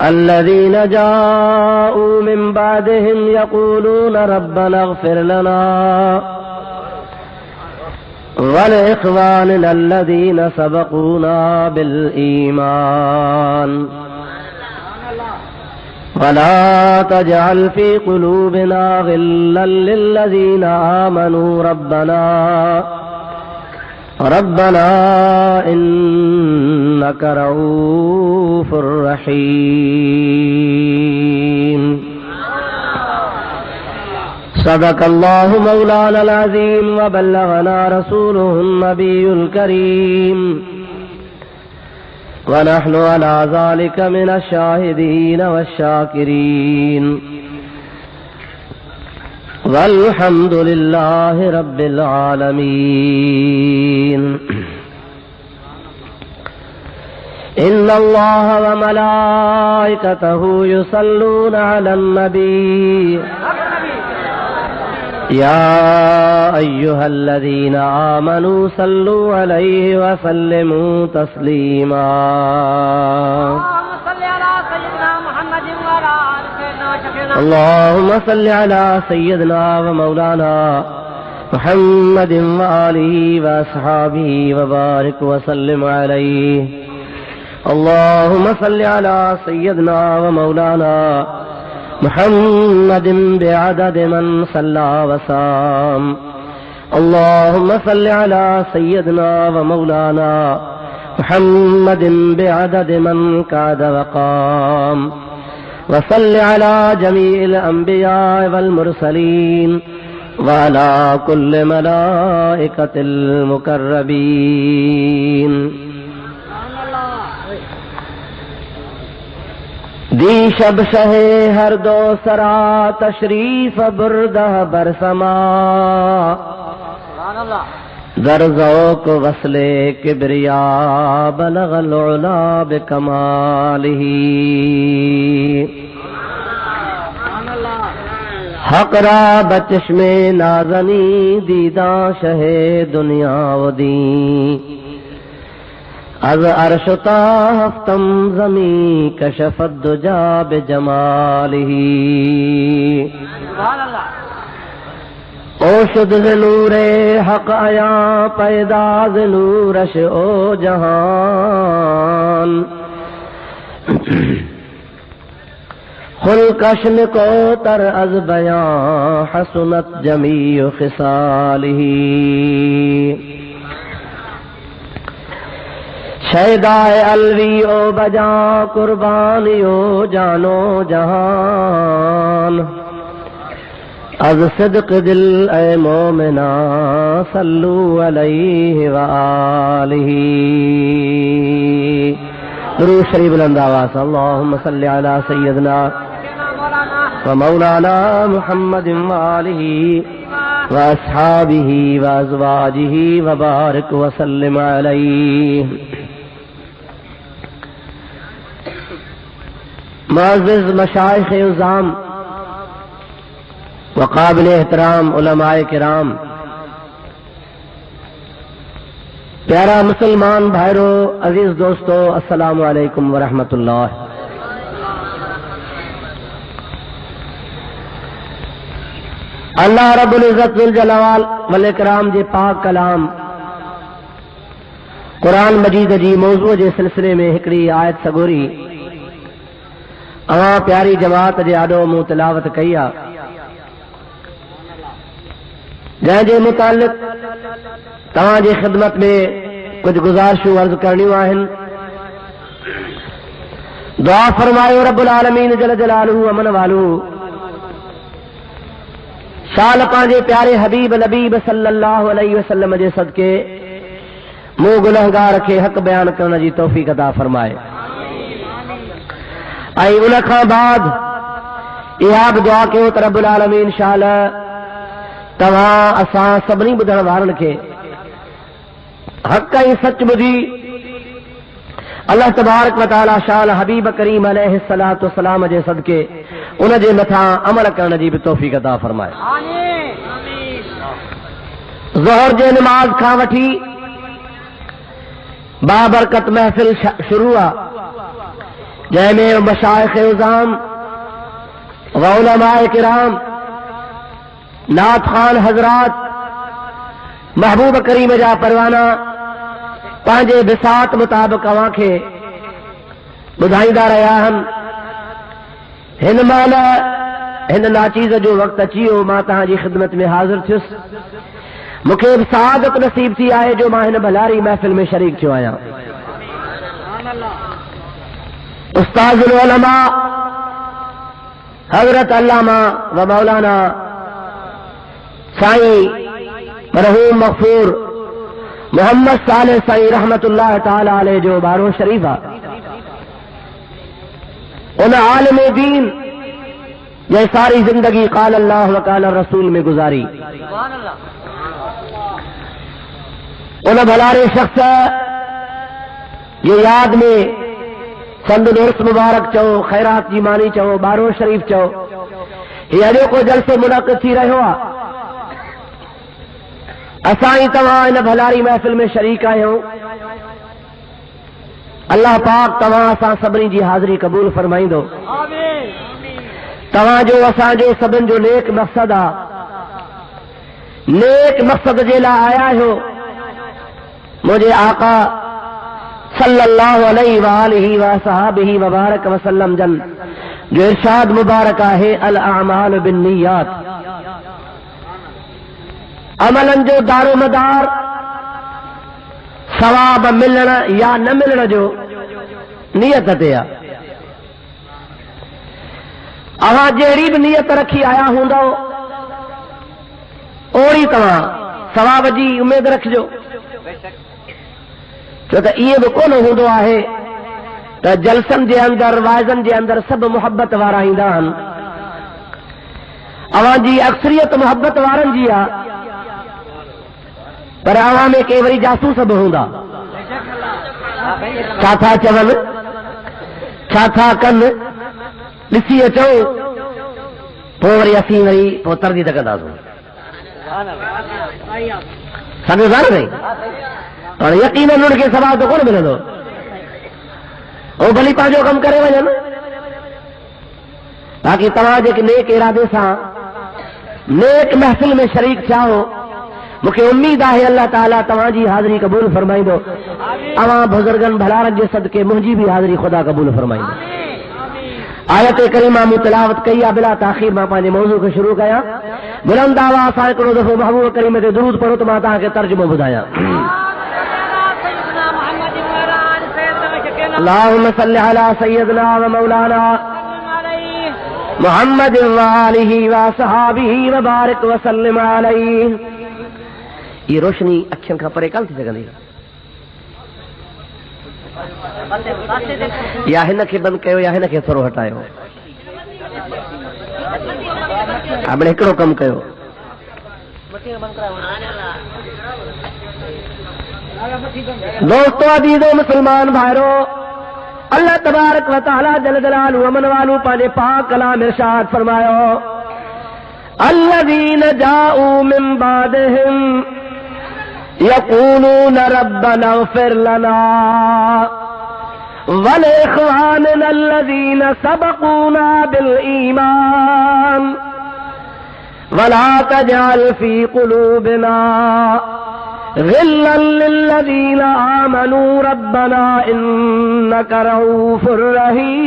الذين جاءوا من بعدهم يقولون ربنا اغفر لنا ولإخواننا الذين سبقونا بالإيمان ولا تجعل في قلوبنا غلا للذين آمنوا ربنا إنك رؤوف رحيم. صدق الله مولانا العظيم وبلغنا رسوله النبي الكريم ونحن على ذلك من الشاهدين والشاكرين والحمد لله رب العالمين. إن الله وملائكته يصلون على النبي يا أيها الذين آمنوا صلوا عليه وسلموا تسليما. اللهم صل على سيدنا ومولانا محمد وآله وأصحابه وبارك وسلم عليه. اللهم صل على سيدنا ومولانا محمد بعدد من صلى وصام. اللهم صل على سيدنا ومولانا محمد بعدد من قعد وقام. وصل على جميع الأنبياء والمرسلين وعلى كل ملائكة المقربين. دی شب شہ ہر دو سرا تشریف بردہ برسما در ذوق وصل کبریا بلغ العلا بکمالہ. حق را بچشم نازنی دیداں شہ دنیا و دین. از عرش تا ہفتم زمین کشف الدجا بجمالہ. او شد ز نور حق آیا پیدا ز نورش او جہان. خلقشن کو تر از بیان حسنت جمیع خصالہ. شیدائے الوی او بجا قربانی او جانو جہان. از صدق دل اے مومنا صلو علیہ وآلہ. درود شریف بلند آواز. اللہم صلی علی سیدنا ومولانا محمد وآلہ واصحابہ وازواجہ وبارک وسلم علیہ. معزز مشائخ عظام وقابل احترام علماء کرام، پیارا مسلمان بھائیرو، عزیز دوستو، السلام علیکم ورحمۃ اللہ. اللہ رب العزت ذوالجلال والاکرام جے پاک کلام قرآن مجید جی موضوع جے سلسلے میں ہکڑی آیت سگوری اواں پیاری جماعت جے آڈو منہ تلاوت کیا، جن جے متعلق تمام جی خدمت میں کچھ گزارشوں عرض کرنیوں آہن. دعا فرمائیو رب العالمین جل جلالہ امن والو شال پانجے پیارے حبیب لبیب صلی اللہ علیہ وسلم جے صدقے منہ گنہگار کے حق بیان کرنے جی توفیق عطا فرمائے. ای ان کھاں بعد یہ دعا کیو تے رب العالمین شال تواں اساں سبنی بدھن وارن کے حق ای سچ بدھی اللہ تبارک و تعالی شان حبیب کریم علیہ الصلوۃ والسلام جے صدقے ان جے متھا عمل کرن جی بھی توفیق عطا فرمائے. ظہر جے نماز کھا وٹھی بابرکت محفل شروع ہوا جے میں مشائخ عظام علماء کرام نعت خان حضرات محبوب کریم جا پروانہ پانچے بساط مطابق اوہاں کے بدھائیندہ رہیا ہن ہن مالا ہن ناچیز جو وقت اچیو ماں تہاں جی خدمت میں حاضر تھیس مکھے سعادت نصیب تھی آئے جو ماں ہن بھلاری محفل میں شریک تھیو آیا استاذ العلماء حضرت علامہ و مولانا سائیں مرحوم مغفور محمد صالح سائیں رحمت اللہ تعالی علیہ جو بارو شریفہ ان عالم دین یہ ساری زندگی قال اللہ و قال الرسول میں گزاری ان بھلارے شخص یہ یاد میں چند نورس مبارک چو خیرات جی مانی چو بارو شریف چو یہ اجو کو جلسے منعقد تھی رہے ہوا اسائیں تمہاں ان بھلاری محفل میں شریک آئے ہوں اللہ پاک تمہاں اساں سبری جی حاضری قبول فرمائی دو تمہاں جو اساں جو سبن جو نیک مقصد آ نیک مقصد جیلا آیا ہو مجھے آقا صلی اللہ علیہ وآلہ وصحابہ وبارک وسلم جن جو ارشاد مبارک ہے الاعمال بالنیات عملن جو دار و مدار ثواب ملنا یا نہ ملنا جو نیت تے آ اواں جہڑی بھی نیت رکھی آیا ہوں اوڑی تمہاں ثواب جی امید رکھجو چھو تو یہ بھی کون ہوں ہے تو جلسن جے اندر وائزن جے اندر سب محبت وارا ہیندا ہن اواں جی اکثریت محبت وارن جی آ پر عوام میں کئی وری جاسوس بھی ہوندا چھا تھا چون چھا تھا کن ڈسی اچو پو وری اسی وری پو تردید کنداسوں سمجھو سار نہیں اور یقیناً ان کے سوال تو کون ملے دو وہ بھلی پانچو کم کرے وجن باقی تمام جے نیک ارادے سا نیک محفل میں شریک چاہو مجھے امید ہے اللہ تعالیٰ تمام جی حاضری قبول فرمائی دو اواں بزرگن بھلارن جے صدقے مجھے بھی حاضری خدا قبول فرمائی دو آیت کریمہ متلاوت کیا بلا تاخیر ماں پانے موضوع کو شروع کیا بلند آواز سائیکڑوں دفعہ محبوب کریم تے درود پڑھو تو ماں تاں کے ترجمہ بدایا اللهم صل على سيدنا ومولانا محمد وآلہ وصحابہ وبارک وسلم علیہ یہ روشنی اکھن کا پرے کل تھی سکندی یا ہن کے بند کیو یا ہن کے تھورو ہٹایو اپنے ہکڑو کم کیو دوستو عزیزو مسلمان بھائرو اللہ تبارک و تعالی جل جلالہ امن والو پانے پاک کلام ارشاد فرمایا الذین جاءوا من بعدهم یقولون ربنا اغفر لنا ولإخواننا الذین سبقونا بالایمان ولا تجعل في قلوبنا غلا للذین آمنوا ربنا انك رؤوف رحیم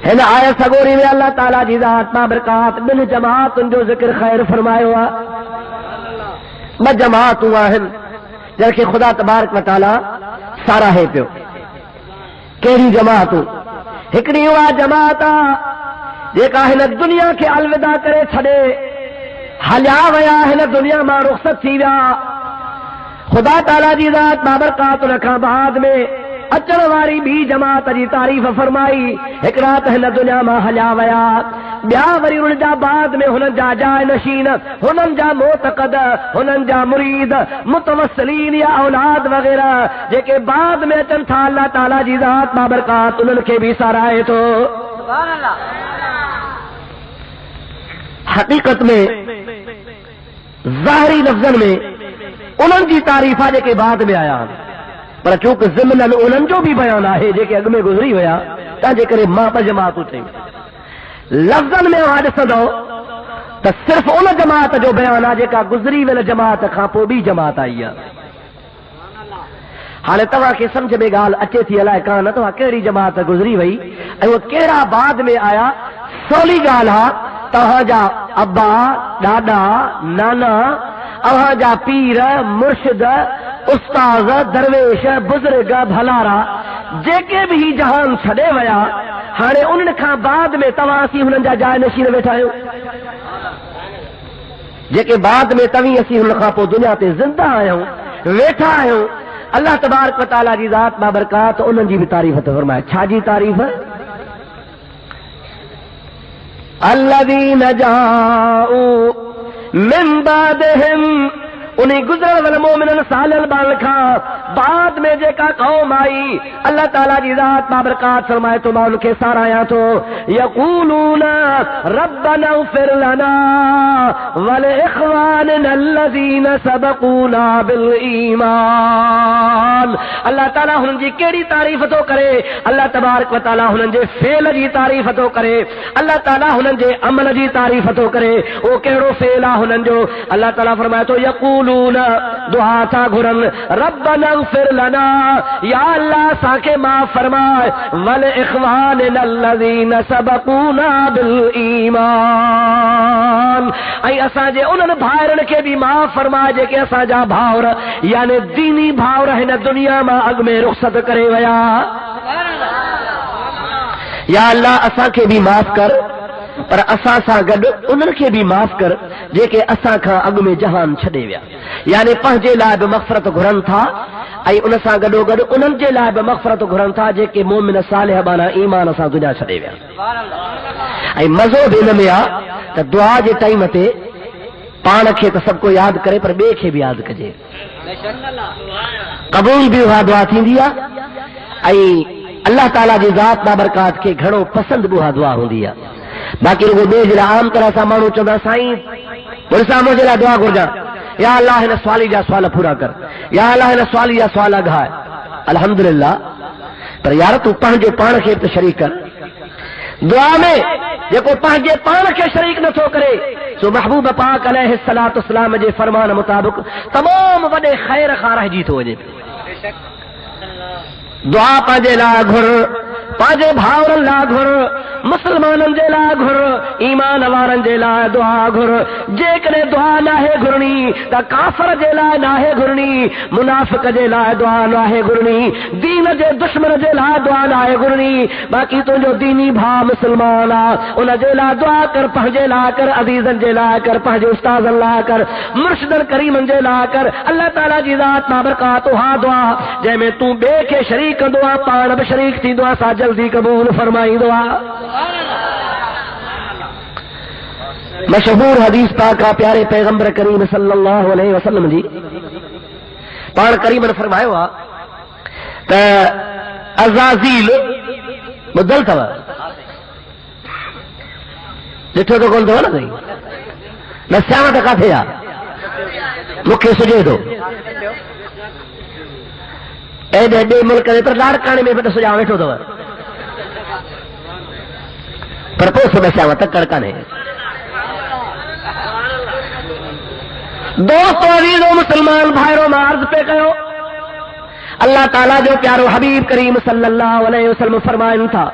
ہن آیا سگوری میں اللہ تعالیٰ جی ذات بابرکات بن جماعت جو ذکر خیر فرمائے ہوا جماعت ہوا ہن جل کے خدا تبارک و تعالیٰ سارا ہے پیو کیڑی جماعت ہکڑی ہوا جماعت جیکا ہن دنیا کے الوداع کرے چھڑے ہلیا ویا ہن دنیا ماں رخصت تھی ویا خدا تعالیٰ جی ذات بابرکات رکھا بعد میں اچن واری بھی جماعت جی تعریف فرمائی ایک رات ہن دنیا ماں ہلیا ویا بیا وری ان جا بعد میں ہنن جا جائے نشین ہنن جا معتقد ہنن جا مرید متوسلین یا اولاد وغیرہ جے کے بعد میں اچن تھا اللہ تعالیٰ جی ذات بابرکات انہن کے بھی سارائے تو سبحان اللہ حقیقت میں ظاہری لفظن میں انہن جی تعریف ہے جے بعد میں آیا پر چونکہ ضمن انہن جو بھی بیان ہے جے اگ میں گزری ہوا تنجے کرے मां ब जमात चई लफ्ज़न में ॾिसंदो त सिर्फ़ उन जमात जो बयान आहे जेका गुज़री वियल जमात खां पोइ ॿी जमात आई आहे। हाणे तव्हांखे सम्झ में ॻाल्हि अचे थी अलाए कान तव्हां कहिड़ी जमात गुज़री वई ऐं उहे कहिड़ा बाद में आया। सवली ॻाल्हि आहे तव्हांजा अब्बा ॾाॾा नाना अव्हांजा पीर मुर्शिद उस्ताद दरवेश बुज़ुर्ग भलारा जेके बि ही जहान छॾे विया हाणे उन्हनि खां बाद में तव्हां असीं हुननि जा जाइ नशीन वेठा आहियूं जेके बाद में तव्हीं असीं हुन खां पोइ दुनिया ते ज़िंदा आहियूं वेठा आहियूं। अल्लाह तबारक व तआला जी ज़ात बाबरकात उन्हनि जी बि तारीफ़ थो फरमाए। छा जी तारीफ़? अल्लज़ीन जाऊ मिन बादिहिम उन्हीं गुज़रल वाले मोमिनन सालल बाल खां बाद में जेका कौम आई अल्लाह ताला जी ज़ात बाबरकात फरमाए तो मां उनखे सारायां थो यक़ूलून रब्बना इग़फिर लना वल इख़वानिना अल्लज़ीन सबक़ूना बिल ईमान। अल्लाह ताला हुननि जी कहिड़ी तारीफ़ थो करे? अल्लाह तबारक व तआला हुननि जे फेल जी तारीफ़ थो करे। अल्लाह ताला हुननि जे अमल जी तारीफ़ थो करे। उहो कहिड़ो फेल आहे हुननि जो? अल्लाह ताला फरमाए थो दुआ था घुरन रब्बना इग़फिर लना या अल्लाह असांखे माफ़ फरमाए वल इख़वानिना अल्लज़ीन सबक़ूना बिल ईमान ऐं असांजे उन्हनि भाउरनि खे बि माफ़ फरमाए जेके असांजा भाउर यानी दीनी भाउर हिन दुनिया मां अॻु में रुख़सत करे विया। या अल्लाह असांखे बि माफ़ कर पर असां सां गॾु उन्हनि खे बि माफ़ कर जेके असां खां अॻु में जहान छॾे विया यानी पंहिंजे लाइ बि मग़फ़िरत घुरनि था ऐं उन सां गॾोगॾु उन्हनि जे लाइ बि मग़फ़िरत घुरनि था जेके मोमिन सालिह बाना ईमान सां दुनिया छॾे विया। ऐं मज़ो बि हिन में आहे त दुआ जे टाइम ते पाण खे त सभु को यादि करे पर ॿिए खे बि यादि कजे। क़बूल बि उहा दुआ थींदी आहे ऐं अल्लाह ताला जी ज़ात बाबरकात खे घणो पसंदि बि उहा दुआ हूंदी आहे। बाक़ी रुगो ॿिए जे लाइ आम तरह सां माण्हू चवंदा साईं मुड़िसां मुंहिंजे लाइ दुआ घुरजां या अल्लाह हिन सवाली जा सवाल पूरा कर या अल्लाह हिन सवाली जा सवाल घाए अल्हम्दुलिल्लाह पर यार तूं पंहिंजे पाण खे त शरीक कर दुआ में जेको पंहिंजे पाण खे शरीक नथो करे सो महबूब पाक अलैहि सलातो वसलाम जे फरमान मुताबिक़ तमामु वॾे ख़ैर खां रहिजी थो वञे। दुआ पंहिंजे लाइ घुर पंहिंजे भाउरनि लाइ घुर मुसलमाननि जे लाइ घुर ईमान वारनि जे लाइ दुआ घुर। जेकॾहिं दुआ नाहे घुरणी त काफ़िर जे लाइ नाहे घुरणी मुनाफ़िक जे लाइ दुआ नाहे घुरणी दीन जे दुश्मन जे लाइ दुआ नाहे घुरणी। बाक़ी तुंहिंजो दीनी भाउ मुसलमान आहे उन जे लाइ दुआ कर पंहिंजे लाइ कर अज़ीज़नि जे लाइ कर पंहिंजे उस्तादनि लाइ कर मुर्शिदनि करीमनि जे लाइ कर। अल्लाह ताला जी ज़ात बाबरकात हा दुआ जंहिंमें तूं ॿिए खे शरीक कंदो आहे पाण बि शरीक थींदो आहे सा जल्दी कबूल फरमाईंदो आहे। मशहूर हदीस पाक आहे प्यारे पैगंबर करीम सल्लल्लाहु अलैहि वसल्लम जी पाण करीम ने फरमायो आहे त अज़ाज़ील ॿुधल अथव ॾिठो त कोन अथव न साईं न सियाण त किथे आहे मूंखे सुझे थो एॾे ॿिए मुल्क में पर लाड़काणे में बि सुञा वेठो अथव पर पोइ सुबह सियाव तकड़ कान्हे। दोस्तो अज़ीज़ो मुसलमान भाइरो मां अर्ज़ पे कयो अल्लाह ताला जो प्यारो हबीब करीम सल्लल्लाहु अलैहि वसल्लम फरमाइनि था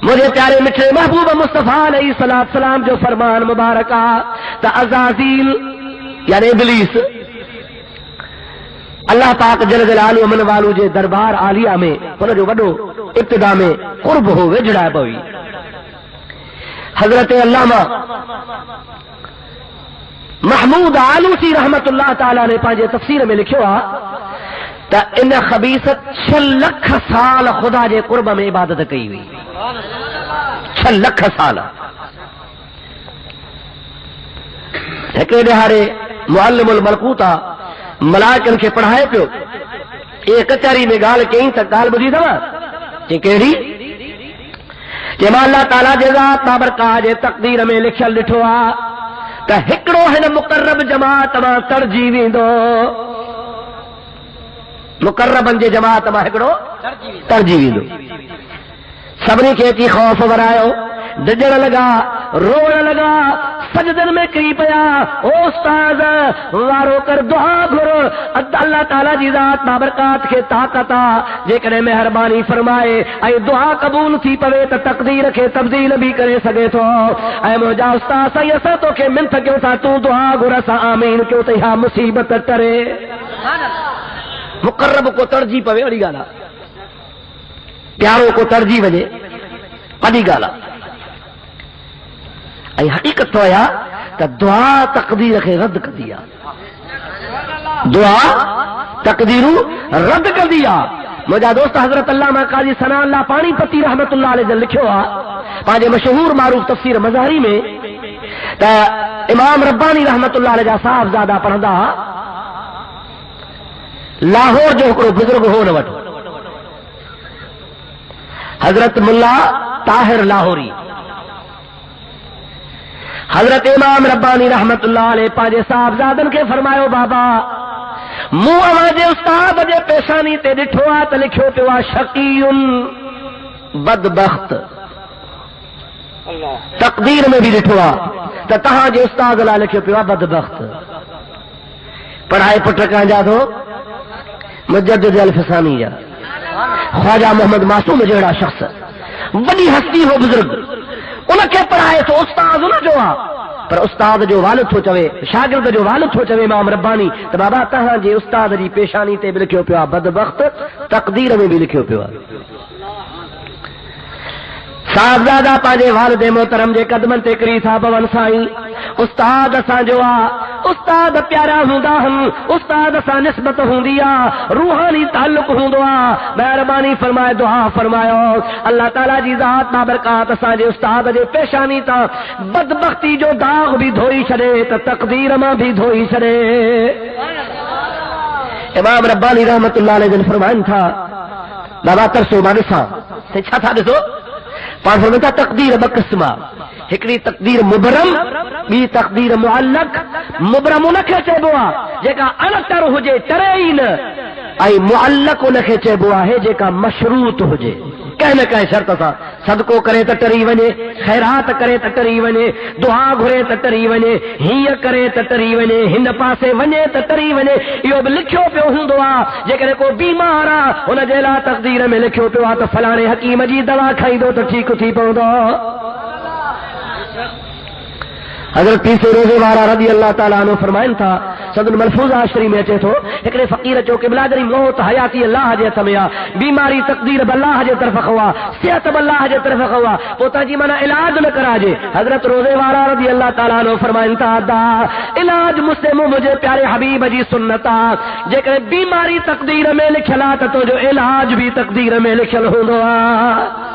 मुझे प्यारे मिठे महबूब मुस्तफा अलैहि सलात सलाम जो फरमान मुबारक आहे त अज़ाज़ील यानी इब्लीस अल्लाह पाक जल जलालु अमन वालू जे दरबार आलिया में हुनजो वॾो इब्तिदा में कुर्ब हो वेझड़ा पई। हज़रत अल्लामा महमूद आलूसी रहमतुल्लाह ताला ने पंहिंजे तफ़सीर में लिखियो आहे त इन ख़बीसत 6 लख साल ख़ुदा जे कुर्ब में इबादत कई हुई। 6 लख साल हिकिड़े ॾिहाड़े मुअल्लिमुल मलकूता मलाइकनि खे पढ़ाए पियो ये कचहरी में ॻाल्हि कई त ॻाल्हि ॿुधी अथव चई कहिड़ी जंहिं अल्लाह ताला जे ज़ात बाबरकात जे तक़दीर में लिखियल ॾिठो आहे त हिकिड़ो हिन मुक़र्रब जमात मां तड़जी वेंदो, मुक़र्रबनि जे जमात मां हिकिड़ो तड़जी वेंदो। सभिनी खे अची ख़ौफ़ वरायो, डिॼण लॻा, रोअण लॻा, सजदनि में किरी पिया। ओ उस्ताद वारो कर, दुआ घुर, अल्लाह ताला जी ज़ात बाबरकात खे ताक़त आहे, जेकॾहिं महिरबानी फरमाए ऐं दुआ क़बूल थी पवे त तक़दीर खे तब्दील बि करे सघे थो। ऐं मुंहिंजा उस्ताद साईं असां तोखे मिंथ कयूं था, तूं दुआ घुर, असां आमीन कयूं त इहा मुसीबत टरे। मुक़र्रब को तड़जी पवे वॾी ॻाल्हि आहे, प्यारो को तड़जी वञे वॾी ॻाल्हि आहे। ऐं हक़ीक़त तो आहे त दुआ तक़दीर खे रद्द कंदी आहे, दुआ तक़दीरू रद्द कंदी आहे। मुंहिंजा दोस्त हज़रत अल्लामा क़ाज़ी सनाउल्लाह पाणीपती रहमतुल्लाह अलैहि जन लिखियो आहे पंहिंजे मशहूर मारूफ़ तफ़सीर मज़हरी में त इमाम रब्बानी रहमतुल्लाह अलैहि जा साहिबज़ादा पढ़ंदा, लाहौर जो हिकिड़ो बुज़ुर्ग हो न वटि, हज़रत मुल्ला ताहिर लाहौरी। हज़रत इमाम रब्बानी रहमतुल्लाह अलैहि पंहिंजे साहिबज़ादनि खे फरमायो, बाबा मूं अव्हां जे उस्ताद जे पेशानी ते ॾिठो आहे त लिखियो पियो आहे शक़ीयुन बदबख़्त, तक़दीर में बि ॾिठो आहे त तव्हां जे उस्ताद लाइ लिखियो पियो आहे बदबख़्त। पढ़ाए पुट कंहिंजा थो, मुजद्दिद अल-फ़सानी जा, ख्वाजा मोहम्मद मासूम जहिड़ा शख़्स, वॾी हस्ती हो बुज़ुर्ग, उनखे पढ़ाए थो, उस्ताद उनजो आहे, पर उस्ताद जो वालिद थो चवे, शागिर्द जो वालिद थो चवे इमाम रब्बानी त बाबा तव्हांजे उस्ताद जी पेशानी ते बि लिखियो पियो आहे बदबख़्त, तक़दीर में बि लिखियो पियो आहे। साहिबज़ादा पंहिंजे वालिद मोहतरम जे क़दमनि ते किरी था पवनि, साईं उस्ताद असांजो आहे, उस्ताद प्यारा हूंदा आहिनि, उस्ताद सां निस्बत हूंदी आहे, रूहानी ताल्लुक़ हूंदो आहे। महिरबानी फरमाए दुआ फरमायो, अल्लाह ताला जी ज़ात बाबरकात असांजे उस्ताद जे पेशानी तां बदबख़्ती जो दाग़ बि धोई छॾे त तक़दीर मां बि धोई छॾे। इमाम रब्बानी रहमतुल्लाह अलैहि फरमाइनि था, बाबा तरसो मां ॾिसां, छा था ॾिसो? पाण फरमाइनि था तक़दीर ॿ क़िस्म आहे, हिकिड़ी तक़दीर मुबरम, ॿी तक़दीर मुअल्लक़। मुबरम उनखे चइबो आहे जेका अणतर हुजे, टरे ई न, ऐं मुअल्लक़ उनखे चइबो आहे जेका मशरूत हुजे, कंहिं न कंहिं शर्त सां, सदको करे त टरी वञे, ख़ैरात करे त टरी वञे, दुआ घुरे त टरी वञे, हीअं करे त टरी वञे, हिन पासे वञे त टरी वञे। इहो बि लिखियो पियो हूंदो आहे, जेकॾहिं को बीमार आहे हुनजे लाइ तक़दीर में लिखियो पियो आहे त फलाणे हकीम जी दवा खाईंदो त ठीकु थी पवंदो। हज़रत पीसे रोज़े वारा रज़ी अल्लाह ताला अन्हु फरमाइनि था, सदुल मलफूज़ा शरीफ़ में अचे थो, हिकिड़े फ़क़ीर चयो क़िबला जरी मौत हयाती अल्लाह जे हथ में आहे, बीमारी तक़दीर बि अल्लाह जे तरफ़ खां आहे, सिहत बि अल्लाह जे तरफ़ खां आहे, पोइ तंहिंजी माना इलाज न कराइजे। हज़रत रोज़े वारा रज़ी अल्लाह ताला अन्हु फरमाइनि था, दा इलाज मुस्लिम मुंहिंजे प्यारे हबीब जी सुन्नत आहे, जेकॾहिं बीमारी तक़दीर में लिखियल आहे त तुंहिंजो इलाज बि तक़दीर में लिखियल हूंदो आहे।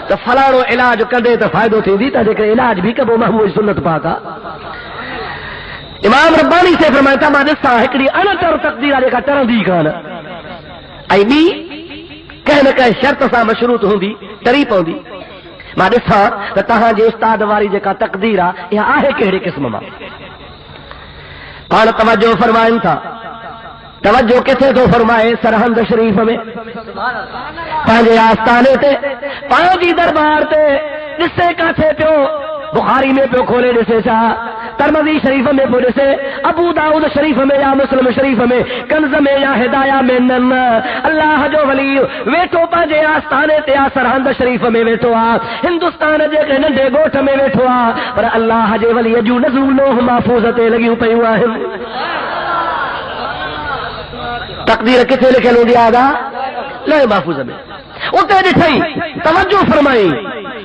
त फलाणो इलाज कंदे त फ़ाइदो थींदी, त जेकॾहिं इलाज बि कबो महबूब सुन्नत पाक आहे। इमाम रब्बानी से फरमाइनि था, मां ॾिसां हिकिड़ी अणतर तक़दीर आहे जेका टरंदी कान, ऐं ॿी कंहिं न कंहिं शर्त सां मशरूत हूंदी, टरी पवंदी। मां ॾिसां त तव्हांजे उस्ताद वारी जेका तक़दीर आहे इहा आहे कहिड़े क़िस्म मां। पाण तवजो फरमाइनि था, तवजो किथे थो फरमाए? सरहंद शरीफ़ में, पंहिंजे आस्थाने ते, पंहिंजी दरबार ते, ॾिसे काथे पियो, बुखारी में पियो खोले ॾिसे छा, तिरमिज़ी शरीफ़ में पियो ॾिसे, अबू दाऊद शरीफ़ में या मुस्लिम शरीफ़ में, कंज़ में या हिदाया में, न अल्लाह जो वली वेठो पंहिंजे आस्थाने ते आहे, सरहंद शरीफ़ में वेठो आहे, हिंदुस्तान जे नंढे ॻोठ में वेठो आहे, पर अल्लाह जे वलीअ जूं नज़रूं लोह महफूज़ ते लॻियूं पियूं आहिनि। तक़दीर किथे लिखियल हूंदी आहे? लौह महफूज़ में। उते ॾिठई, तवजो फरमाई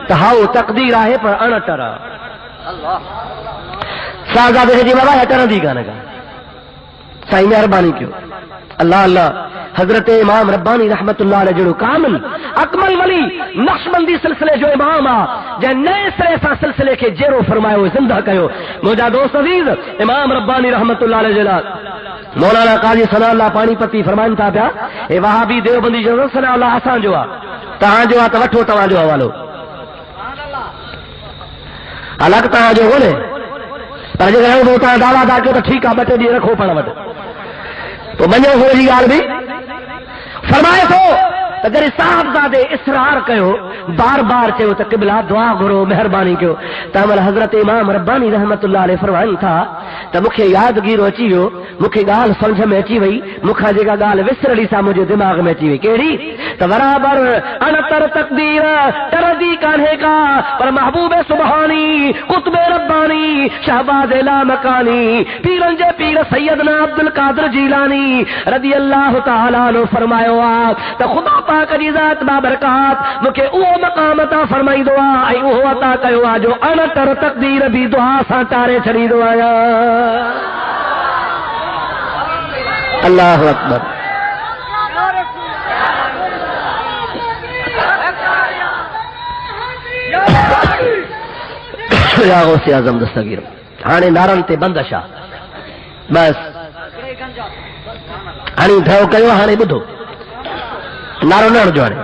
त हाउ तक़दीर आहे पर अणटर आहे। साहज़ादे जी बाबा टरंदी कान का, साईं महिरबानी कयो, अल्लाह अल्लाह। हज़रत इमाम रब्बानी रहमतुल्लाह अलैहि जहिड़ो कामिल अकमल वली नक्शबंदी सिलसिले जो इमाम आहे, जंहिं नए सिरे सां सिलसिले खे जेरो फरमायो, ज़िंदा कयो। मुंहिंजा दोस्त अज़ीज़, इमाम रब्बानी रहमतुल्लाह अलैहि जे लाइ मौलाना क़ाज़ी सनाउल्लाह पाणीपती फरमाइनि था पिया, हे वहाबी देवबंदी जो सनाउल्लाह असांजो आहे, तव्हांजो आहे त वठो तव्हांजो हवालो। अलॻि तव्हां जो कोन्हे, पर जेकॾहिं तव्हां दावा था कयो त ठीकु आहे 2 टे ॾींहं रखो पाण वटि, पोइ मञो हुनजी ॻाल्हि बि। फरमाए थो त जॾहिं साहिबज़ादे इसरार कयो, बार बार चयो त क़िबला दुआ घुरो, महिरबानी कयो, त अमल हज़रत इमाम रब्बानी रहमतुल्लाह अलैहि फरमाइनि था त मूंखे यादगीरो अची वियो, मूंखे ॻाल्हि सम्झ में अची वई, मूंखां जेका ॻाल्हि विसरड़ी सा मुंहिंजे दिमाग़ में अची वई, कहिड़ी त बराबर अणतर तक़दीर टरदी कान्हे का, पर महबूब सुबहानी कुतुब रब्बानी शहबाज लामकानी पीरनि जे पीर सैयदना अब्दुल कादिर जीलानी रज़ी अल्लाह तआला अन्हु फरमायो आहे त ख़ुदा पाक जी ज़ात बाबरकात मूंखे उहो मक़ाम अता फरमाईंदो आहे ऐं उहो अता कयो आहे जो अणतर तक़दीर बि दुआ सां टारे छॾींदो आहियां। अल्लाहु अकबर। या गौसे आज़म दस्तगीर हाणे नारनि ते बंदिश आहे, बस हाणे ढव कयो, हाणे ॿुधो नारो न हणिजो, हाणे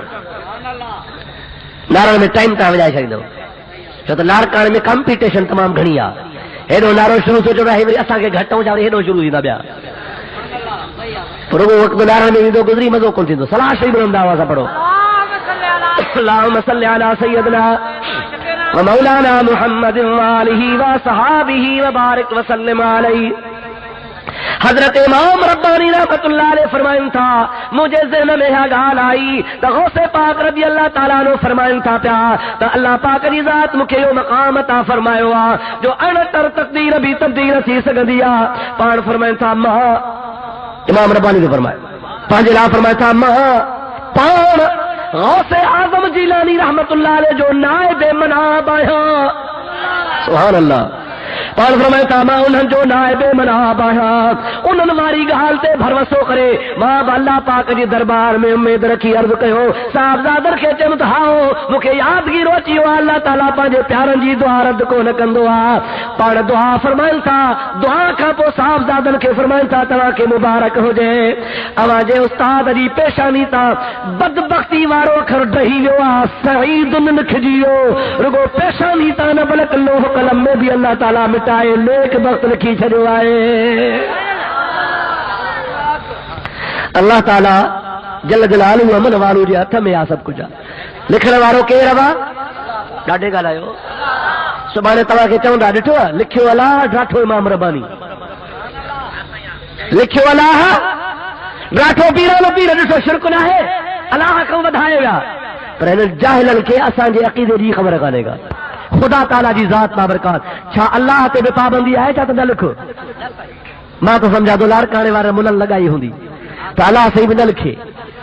नारनि में टाइम तव्हां विझाए छॾींदव, छो त नारकाणे में कॉम्पिटिशन तमामु घणी आहे, हेॾो नारो शुरू थो चवणो आहे वरी असांखे घटि ऐं चांवर हेॾो शुरू थींदा ॿिया, रुगो वक़्तु नारनि में ईंदो गुज़री मज़ो कोन थींदो। सलाह शरीफ़ रहंदा हुआ, पढ़ो अल्लाहुम्मा सल्ली अला सय्यदना व मौलाना मुहम्मद व आलिहि व सहाबिहि व बारिक व सल्लिम अलैहि। हजरत इमाम रब्बानी रहमतुल्लाह अलैहि फरमाइनि था मुझे ज़हन में इहा ॻाल्हि आई त गौसे पाक रज़ी अल्लाह ताला अन्हु फरमाइनि था पिया त अल्लाह पाक जी ज़ात मूंखे इहो मक़ाम अता फरमायो आहे जो अणतर तक़दीर बि तब्दील थी सघंदी आहे। पाण फरमाइनि था मां, इमाम रब्बानी जो फरमाए पंहिंजे लाइ फरमाए था मां पाण गौसे आज़म जीलानी रहमतुल्लाह अलैहि जो नाइब मनाब आहियां। सुभान अल्लाह। पाण फरमाए था मां उन्हनि जो नाइब मनाब आहियां, उन्हनि वारी ॻाल्हि ते भरवसो करे मां बि अल्लाह पाक जे दरबार में उमेद रखी अर्ज़ कयो, साहिबज़ादनि खे चयुमि त हाओ मूंखे यादगीरो अची वियो आहे, अल्लाह ताला पंहिंजे प्यारनि जी दुआ रद्द कोन कंदो आहे। पाण दुआ फरमाइनि था, दुआ खां पोइ साहिबज़ादनि खे फरमाइनि था तव्हांखे मुबारक हुजे, अवां जे उस्ताद जी पेशानी तां बदबख्ती वारो अखर ॾही वियो आहे, सईदुन लिखिजी वियो, रुगो पेशानी तां न बल्कि लोह कलम में बि अल्लाह ताला मिटाए नेक वक्त लिखी छॾियो आहे। अल्लाह ताला जल जलालहू अमन वारो जे हथ में आहे सभु कुझु आहे। लिखण वारो केरु आहे? ॾाढे ॻाल्हायो। सुभाणे तव्हांखे चवंदा ॾिठो आहे लिखियो अलाह ॾाठो इमाम रब्बानी, लिखियो अलाह ॾाठो पीर पीर ॾिठो शिरक न आहे, अलाह खां वधाए विया, पर हिन जाहिलनि खे असांजे अक़ीदे जी ख़बर कान्हे का। खुदा ताला जी ज़ात बाबरकात छा अल्लाह ते बि पाबंदी आहे छा? त न लिखो, मां तो समझा थो लारकाणे वारे मुननि लॻाई हूंदी त अलाह सही बि न लिखे,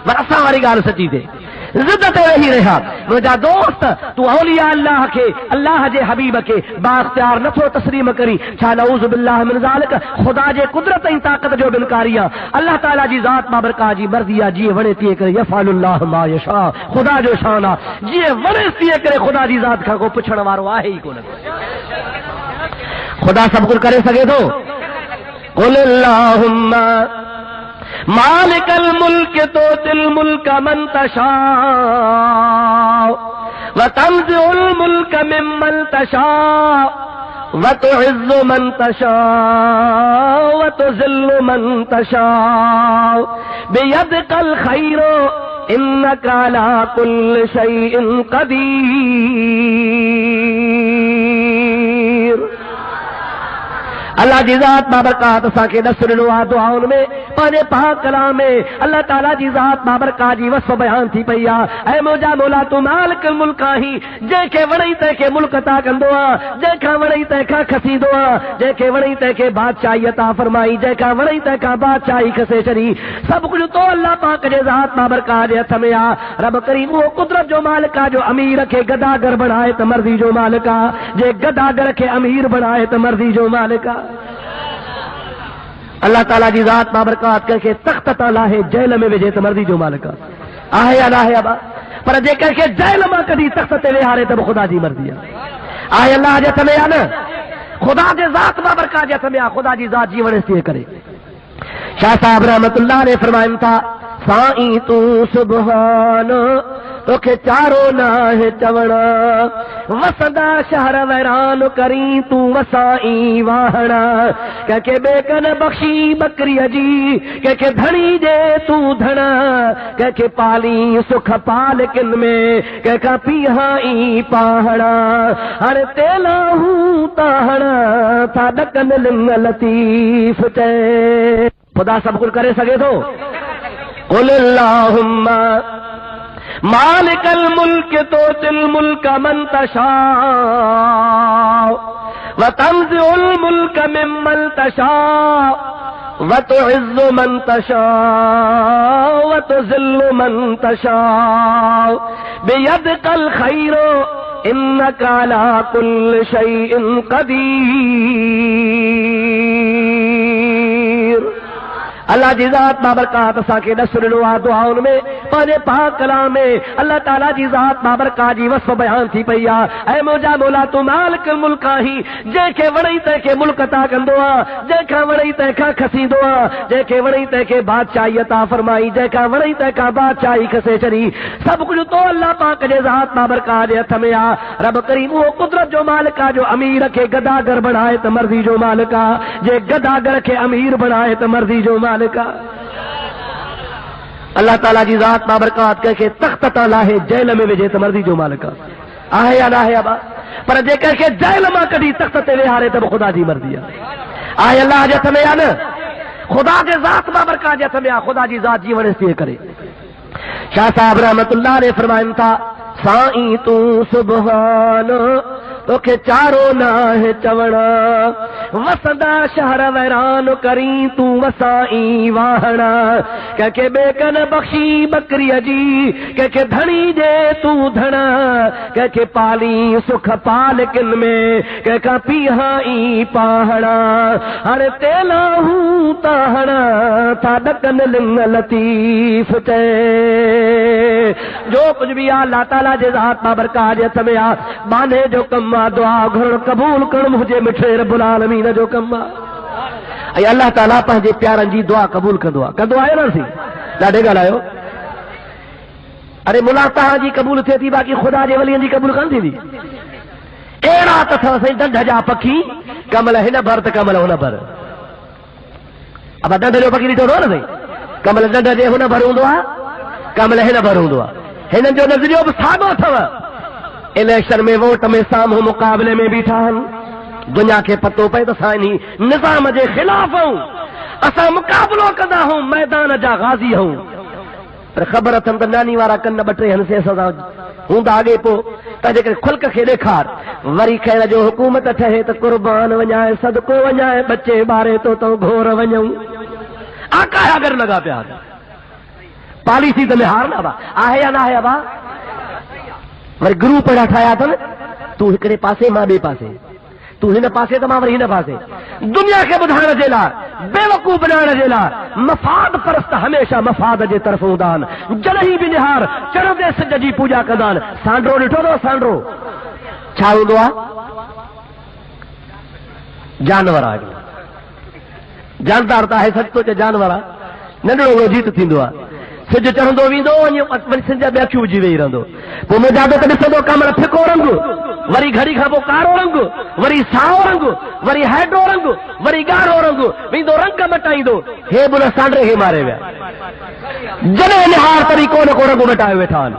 पर असां वारी ॻाल्हि सची थिए, ज़िद ते वेही रहिया। मुंहिंजा दोस्त तूं औलिया अल्लाह खे, अल्लाह जे हबीब खे बाख्तियार नथो तस्लीम करी, छा नऊज़ बिल्लाह मिन ज़ालिक खुदा जे कुदरत ऐं ताक़त जो बि इनकारी आहे। अल्लाह ताला जी ज़ात बाबरकात जी मर्ज़ी आहे, जीअं वणे तीअं करे यफ़अलुल्लाह मा यशा, खुदा जो शान आहे, जीअं वणे तीअं करे, खुदा जी ज़ात खां को पुछण वारो आहे ई कोन। खुदा सभु कुझु करे सघे थो। क़ुल अल्लाहुम्मा मालिकल मुल्क तुतिल मुल्क मन तशा व तंज़िउल मुल्क मिम्मन तशा व तुइज़्ज़ु मन तशा व तुज़िल्लु मन तशा बियदिकल खैरु इन्नका अला कुल्लि शैइन क़दीर। अल्लाह जी ज़ात बाबरकात असांखे ॾस ॾिनो आहे दुआउनि में, पंहिंजे पाक कलाम में अल्लाह ताला जी ज़ात बाबरकात जी वस्फ़ बयान थी पई आहे। ऐं मुंहिंजा मौला तूं मालिक मुल्क आहीं, जंहिंखे वणई तंहिंखे मुल्क अता कंदो आहे, जंहिंखां वणई तंहिंखां खसींदो आहे, जंहिंखे वणई तंहिंखे बादशाही अता फरमाई, जंहिंखां वणई तंहिंखां बादशाही खसे छॾी। सभु कुझु तो अल्लाह पाक जे ज़ात बाबरकात जे हथ में आहे। रब करीम उहो कुदरत जो मालिक आहे जो अमीर खे गदागर बणाए त मर्ज़ी जो मालिक आहे, जे गदागर खे अमीर बणाए त मर्ज़ी जो मालिक आहे। अल्लाह ताला जी ज़ात बाबरकात कंहिंखे तख़्त तां लाहे जेल में विझे त मर्ज़ी जो मालिक आहे या न आहे अबा, पर जे कंहिंखे जेल मां कढी तख़्त ते वेहारे त ख़ुदा जी मर्ज़ी आहे अल्लाह जे हथ में आहे न, ख़ुदा जे ज़ात बाबरकात जे हथ में आहे। ख़ुदा जी ज़ात जी वणे थी करे। शाह साहब रहमतुल्लाह ने फरमाइनि था साईं तूं सुभान توکھے چارو نہ ہے چوڑا وسدا شہر ویران کری تو وسائی واہڑا کہ بے کن بخشی بکری جی کہ دھڑی دے تو دھڑا کہ پالی سکھ پال کن میں کہ پیہائی پاہڑا ہر تیلا ہوں تاہڑا تھا ڈکن لنگ لطیف تے خدا سب کچھ کرے سکے تو قل اللہم مالک الملک توتی الملک من تشاء وتنزع الملک ممن تشاء وتعز من تشاء وتذل من تشاء بیدک الخیر انک علی کل شیء قدیر اللہ جی ذات بابرکات اساں کے نصر نوا دعاؤں میں پانے پاک کلام میں اللہ تعالیٰ جی ذات بابرکات جی وصف بیان تھی پیا اے موجا مولا تو مالک الملک ہی جے کے وڑی تے کے ملک عطا کندو جے کا وڑی تے کا کھسیندو جے کے وڑی تے کے بادشاہی عطا فرمائی جے کا وڑی تے کا بادشاہی کسے چری سب کچھ تو اللہ پاک جے ذات بابرکات دے ہتھ میں آ رب کریم وہ قدرت جو مالکا جو امیر کے گداگر بنائے تو مرضی جو مالکا جے گداگر کے امیر بنائے تو مرضی جو مالکا اللہ تعالیٰ جی ذات بابرکات کہہ کے تخت تعالیٰ ہے جیل میں وجے تو مرضی جو مالکا آہے یا نہ ہے ابا پر جے کہہ کے جیل میں کدی تخت تے وہارے تو خدا جی مرضی آہے اللہ جے تھے یا نہ خدا جے ذات بابرکات جے تھے خدا جی ذات جیون اس کرے شاہ صاحب رحمت اللہ نے فرمائن تھا سائیں تو سبحان توکھے چارو نہ ہے چوڑا وسدا شہر ویران کری تو وسائی واہڑا کہ بے کن بخشی بکری جی کہ دھڑی دے تو دھڑا کہ پالی سکھ پال کن میں کہ پیہائی پاہڑا ہر تیلا ہوں تاہڑا تھا ڈکن لنگ لطیف تے جو کچھ بھی اللہ تعالیٰ جے ذات بابرکات جے تمہیں بانے جو کم دعا گھر قبول کر مجھے مٹھے رب العالمین جو کم اے اللہ تعالیٰ پہنجے پیارن جی دعا قبول کر دعا ہے نا سی ڈاڈے گل آئے ارے ملاقات جی قبول تھے تھی باقی خدا جے ولین جی قبول کر تھی ایڑا تھا سی ڈنڈ جا پکھی کمل ہے نہ بھر تو کمل ہو نہ بھر اب ڈنڈ جو پکھی نہیں تو نا سی کمل ڈنڈ جے ہو نہ بھر ہوں کمل ہے نہ بھر ہوں ہن جو نظریو بھی ساگو تھو الیکشن میں ووٹ میں ساموں مقابلے میں بیٹھا ہن دنیا کے پتو پہ تو سائنی نظام جے خلاف ہوں اسا مقابلو کدا ہوں میدان جا غازی ہوں پر خبر تھن تو نانی وارا کن بٹے ہن سے سزا ہوں دا آگے پو تجے کہ کھلک کے دیکھار وری خیر جو حکومت ٹھہے تو قربان ونجائے صدقو ونجائے بچے بارے تو گھور ونجوں آقا اگر لگا پیار پالیسی تو میں ہارنا با آہے یا نہ ہے ابا ور گروپ پڑا ٹھایا تھا تو ہکڑے پاسے ماں بے پاسے تو ہن پاسے تو ماں ور ہن پاسے دنیا کے بدھان جے لا بے وقوف بنان جے لا مفاد پرست ہمیشہ مفاد جے طرف دان جلہی بھی نہار چر دے سج جی پوجا کدان سانڈرو ڈٹھو دو سانڈرو چھاو دعا جانور آ گیا جاندار تا ہے سچ تو جانور ننڈڑو جیت تھیندو سج چڑھندو ویندو ون سج ॿिया क्यों जी वेही रहंदो पोइ मुंहिंजा त ॾिसंदो कमर फिको रंग वरी घड़ी खां पोइ कारो रंग वरी साओ रंग वरी हैड्रो रंग वरी ॻाढ़ो रंग वेंदो रंग मटाईंदो हे बुल सांडरे खे मारे विया जॾहिं निहार तरी को न को रंग मटाए वेठा आहिनि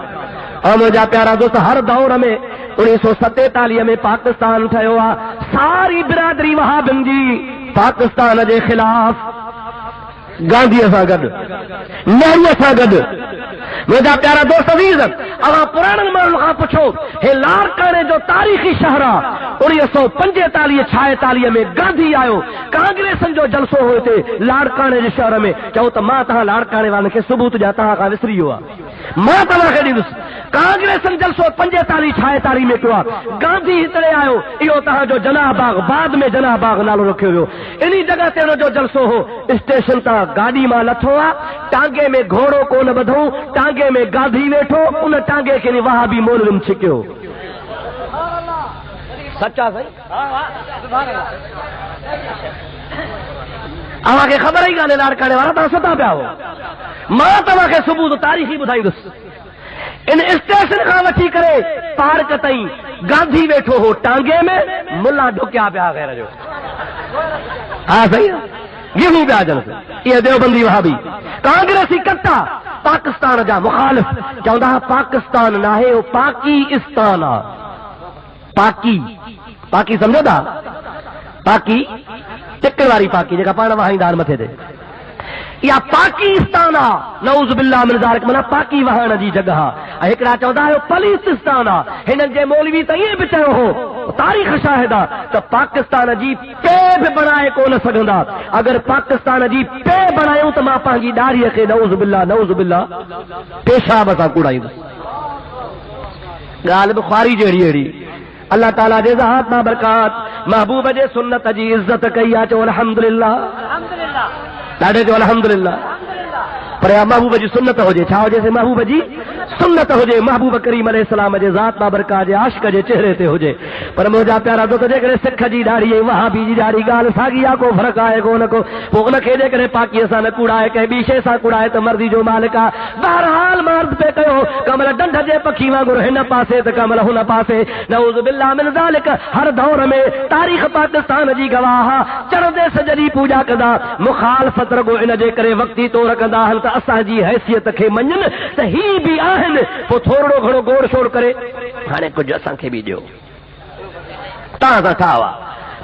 ऐं मुंहिंजा प्यारा दोस्त हर दौर में 1947 में पाकिस्तान ठहियो आहे सारी बिरादरी वहाबिन जी पाकिस्तान जे ख़िलाफ़ गांधी सां गॾु नेहरू सां गॾु मुंहिंजा प्यारा दोस्त अज़ीज़ अवां पुराणनि माण्हुनि खां पुछो हे लाड़काणे जो तारीख़ी शहर आहे 1945 46 में गांधी आयो कांग्रेसन जो जलसो हो हिते लाड़काणे जे शहर में चओ त मां तव्हां लाड़काणे वारनि खे सबूत ॾियां तव्हां खां विसरी वियो आहे मां तव्हांखे ॾींदुसि कांग्रेसन जलसो 45 46 में कयो आहे गांधी हितड़े आयो इहो तव्हांजो जनाह बाग बाद में जनाह बाग नालो रखियो वियो इन जॻह ते हुनजो जलसो हो स्टेशन तां गाड़ी मां लथो आहे टांगे में घोड़ो कोन ॿधो टांगे में गांधी वेठो उन टांगे खे वहाबी मौलविन छिकियो सच्चा सही अव्हांखे ख़बर ई कान्हे लाड़काणे वारा तव्हां सुता पिया हो मां तव्हांखे सबूत तारीख़ी ॿुधाईंदुसि ان اسٹیشن کا وٹھی کرے پارک تائیں گاندھی ویٹھو ہو ٹانگے میں ملا ڈھکیا پیا غیر جو ہاں صحیح گیہوں پیا جن یہ دیوبندی وہابی کانگریسی کٹا پاکستان جا مخالف چوندا پاکستان نہ ہے وہ پاکستان آ پاکی پاکی سمجھو دا پاکی چکر واری پاکی جگہ پانا وہاں دار متھے دے یا پاکستان آ نعوذ باللہ من ذالک منا پاکی وہاں جی جگہ ایکڑا چوندا ہے پالیستان آ ہنن جے مولوی تے یہ بچو ہو تاریخ شاہدہ تو پاکستان جی پے بھی بنائے کو نہ سگندا اگر پاکستان جی پے بنایوں تو ماں پانجی داڑھی کے نعوذ باللہ پیشاب اسا کوڑائی گال بخاری جیڑی ایڑی اللہ تعالیٰ جے ذات با برکات محبوب جے سنت جی عزت کیا چو الحمدللہ ڈاڈے جو الحمدللہ پر محبوب جی سنت ہو جے چھا ہو جے محبوب جی سنت ہو جے محبوب کریم علیہ السلام جے ذات با برکات جے عاشق جے چہرے تے ہو جے پر موجا پیارا دو جے کرے سکھ جی داڑھی وہابی جی داڑھی گال ساگیا کو فرق آئے کو نہ کو وہ نہ کھے دے کرے پاکی اسا نہ کوڑائے کہ بی شے سا کوڑائے تو مرضی جو مالکا بہرحال مرد پہ کہو کمل ڈنڈ جے پکھی وانگو ہن پاسے تے کمل ہن پاسے نعوذ باللہ من ذالک ہر دور میں تاریخ پاکستان جی گواہ چڑھدے سجدی پوجا کدا مخالفت رگو ان جے کرے وقتی تو رکندا ہن تے اسا جی حیثیت کے منن تے ہی بھی آہن وہ تھوڑو گھڑو گوڑ شوڑ کرے ہانے کچھ اساں کے بھی دیو تازہ تھاوا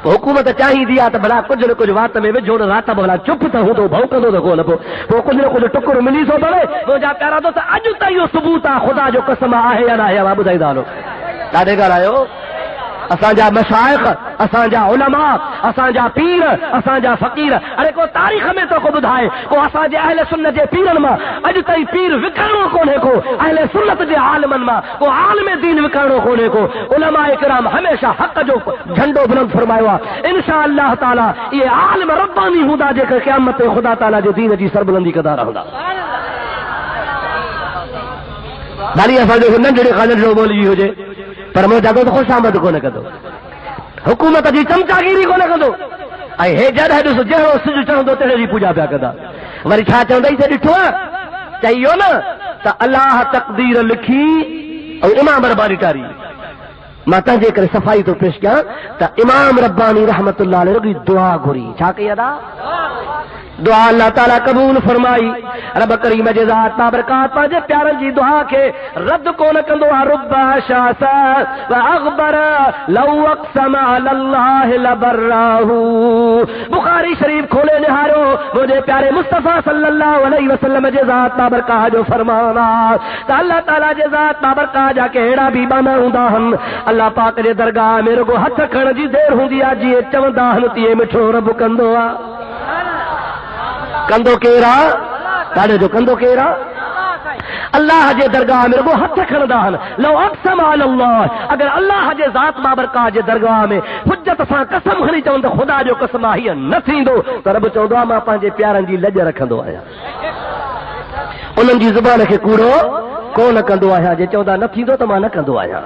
حکومت چاہی دیا تو بھلا کچھ نہ کچھ وات میں وجھو رات بھلا چپ تھا ہوں تو بھوکندو تو کو نہ پو وہ کچھ نہ کچھ ٹکر ملی سو بڑے وہ جا پیارا تو اج تائیں ثبوت خدا جو قسم ہے یا نہ ہے وا بدائی دالو ڈاڈے گھر آیو اساں جا مشائخ اساں جا علماء اساں جا پیر اساں جا فقیر ارے کو تاریخ میں تو کو بدھائے کو اساں جے اہل سنت جے پیرن ما اج تائیں پیر وکھرو کونے کو اہل سنت جے عالمن ما کو عالم دین وکھرو کونے کو علماء کرام ہمیشہ حق جو جھنڈو بلند فرمایا انشاءاللہ تعالی یہ عالم ربانی ہوندا جے کہ قیامت خدا تعالی جو دین جی سربلندی کدا رہندا بالی اساں جو ننڈڑی خالد جو بولی ہو جے پر مو جاگو تو خوش آمد کو نہ کدو حکومت جی چمچاگیری کو نہ کدو اے ہے جڑ ہے جہو سج چڑھندو تیرے جی پوجا پیا کدا وری چھا چوندئی سے ڈٹھو چاہیو نا تا اللہ تقدیر لکھی او امام ربانی تاری ماتا جے کرے صفائی تو پیش کیا تا امام ربانی رحمت اللہ علیہ رگی دعا گھری چھا کہ ادا دعا اللہ تعالیٰ قبول فرمائی رب کریم جے ذات بابرکات پاجے پیارن جی دعا کے رد کو نہ کندو رب شاسا واغبر لو اقسم علی اللہ لبراہ بخاری شریف کھولے نہارو مجھے پیارے مصطفیٰ صلی اللہ علیہ وسلم جے ذات بابرکات جو فرمانا تا اللہ تعالیٰ جے ذات بابرکات جا کے ایڑا بھی بانا ہوندا ہن اللہ پاک جے درگاہ میرے کو ہتھ کھڑ جی دیر ہوندی آ جی چوندا ہن تی مٹھو رب کندو آ کندو کیرا تاڑے جو کندو کیرا اللہ جے درگاہ میں رگو ہتھ کھڑدا ہن لو اقسم علی اللہ اگر اللہ جے ذات بابرکات جے درگاہ میں حجت سان قسم کھڑی چوند خدا جو قسم آہی نہ تھیندو تو رب چوندو ماں پانجے پیارن جی لج رکھندو آیا انہن جی زبان کے کوڑو کو نہ کندو آیا جے چودا نہ تھیندو تو ماں نہ کندو آیا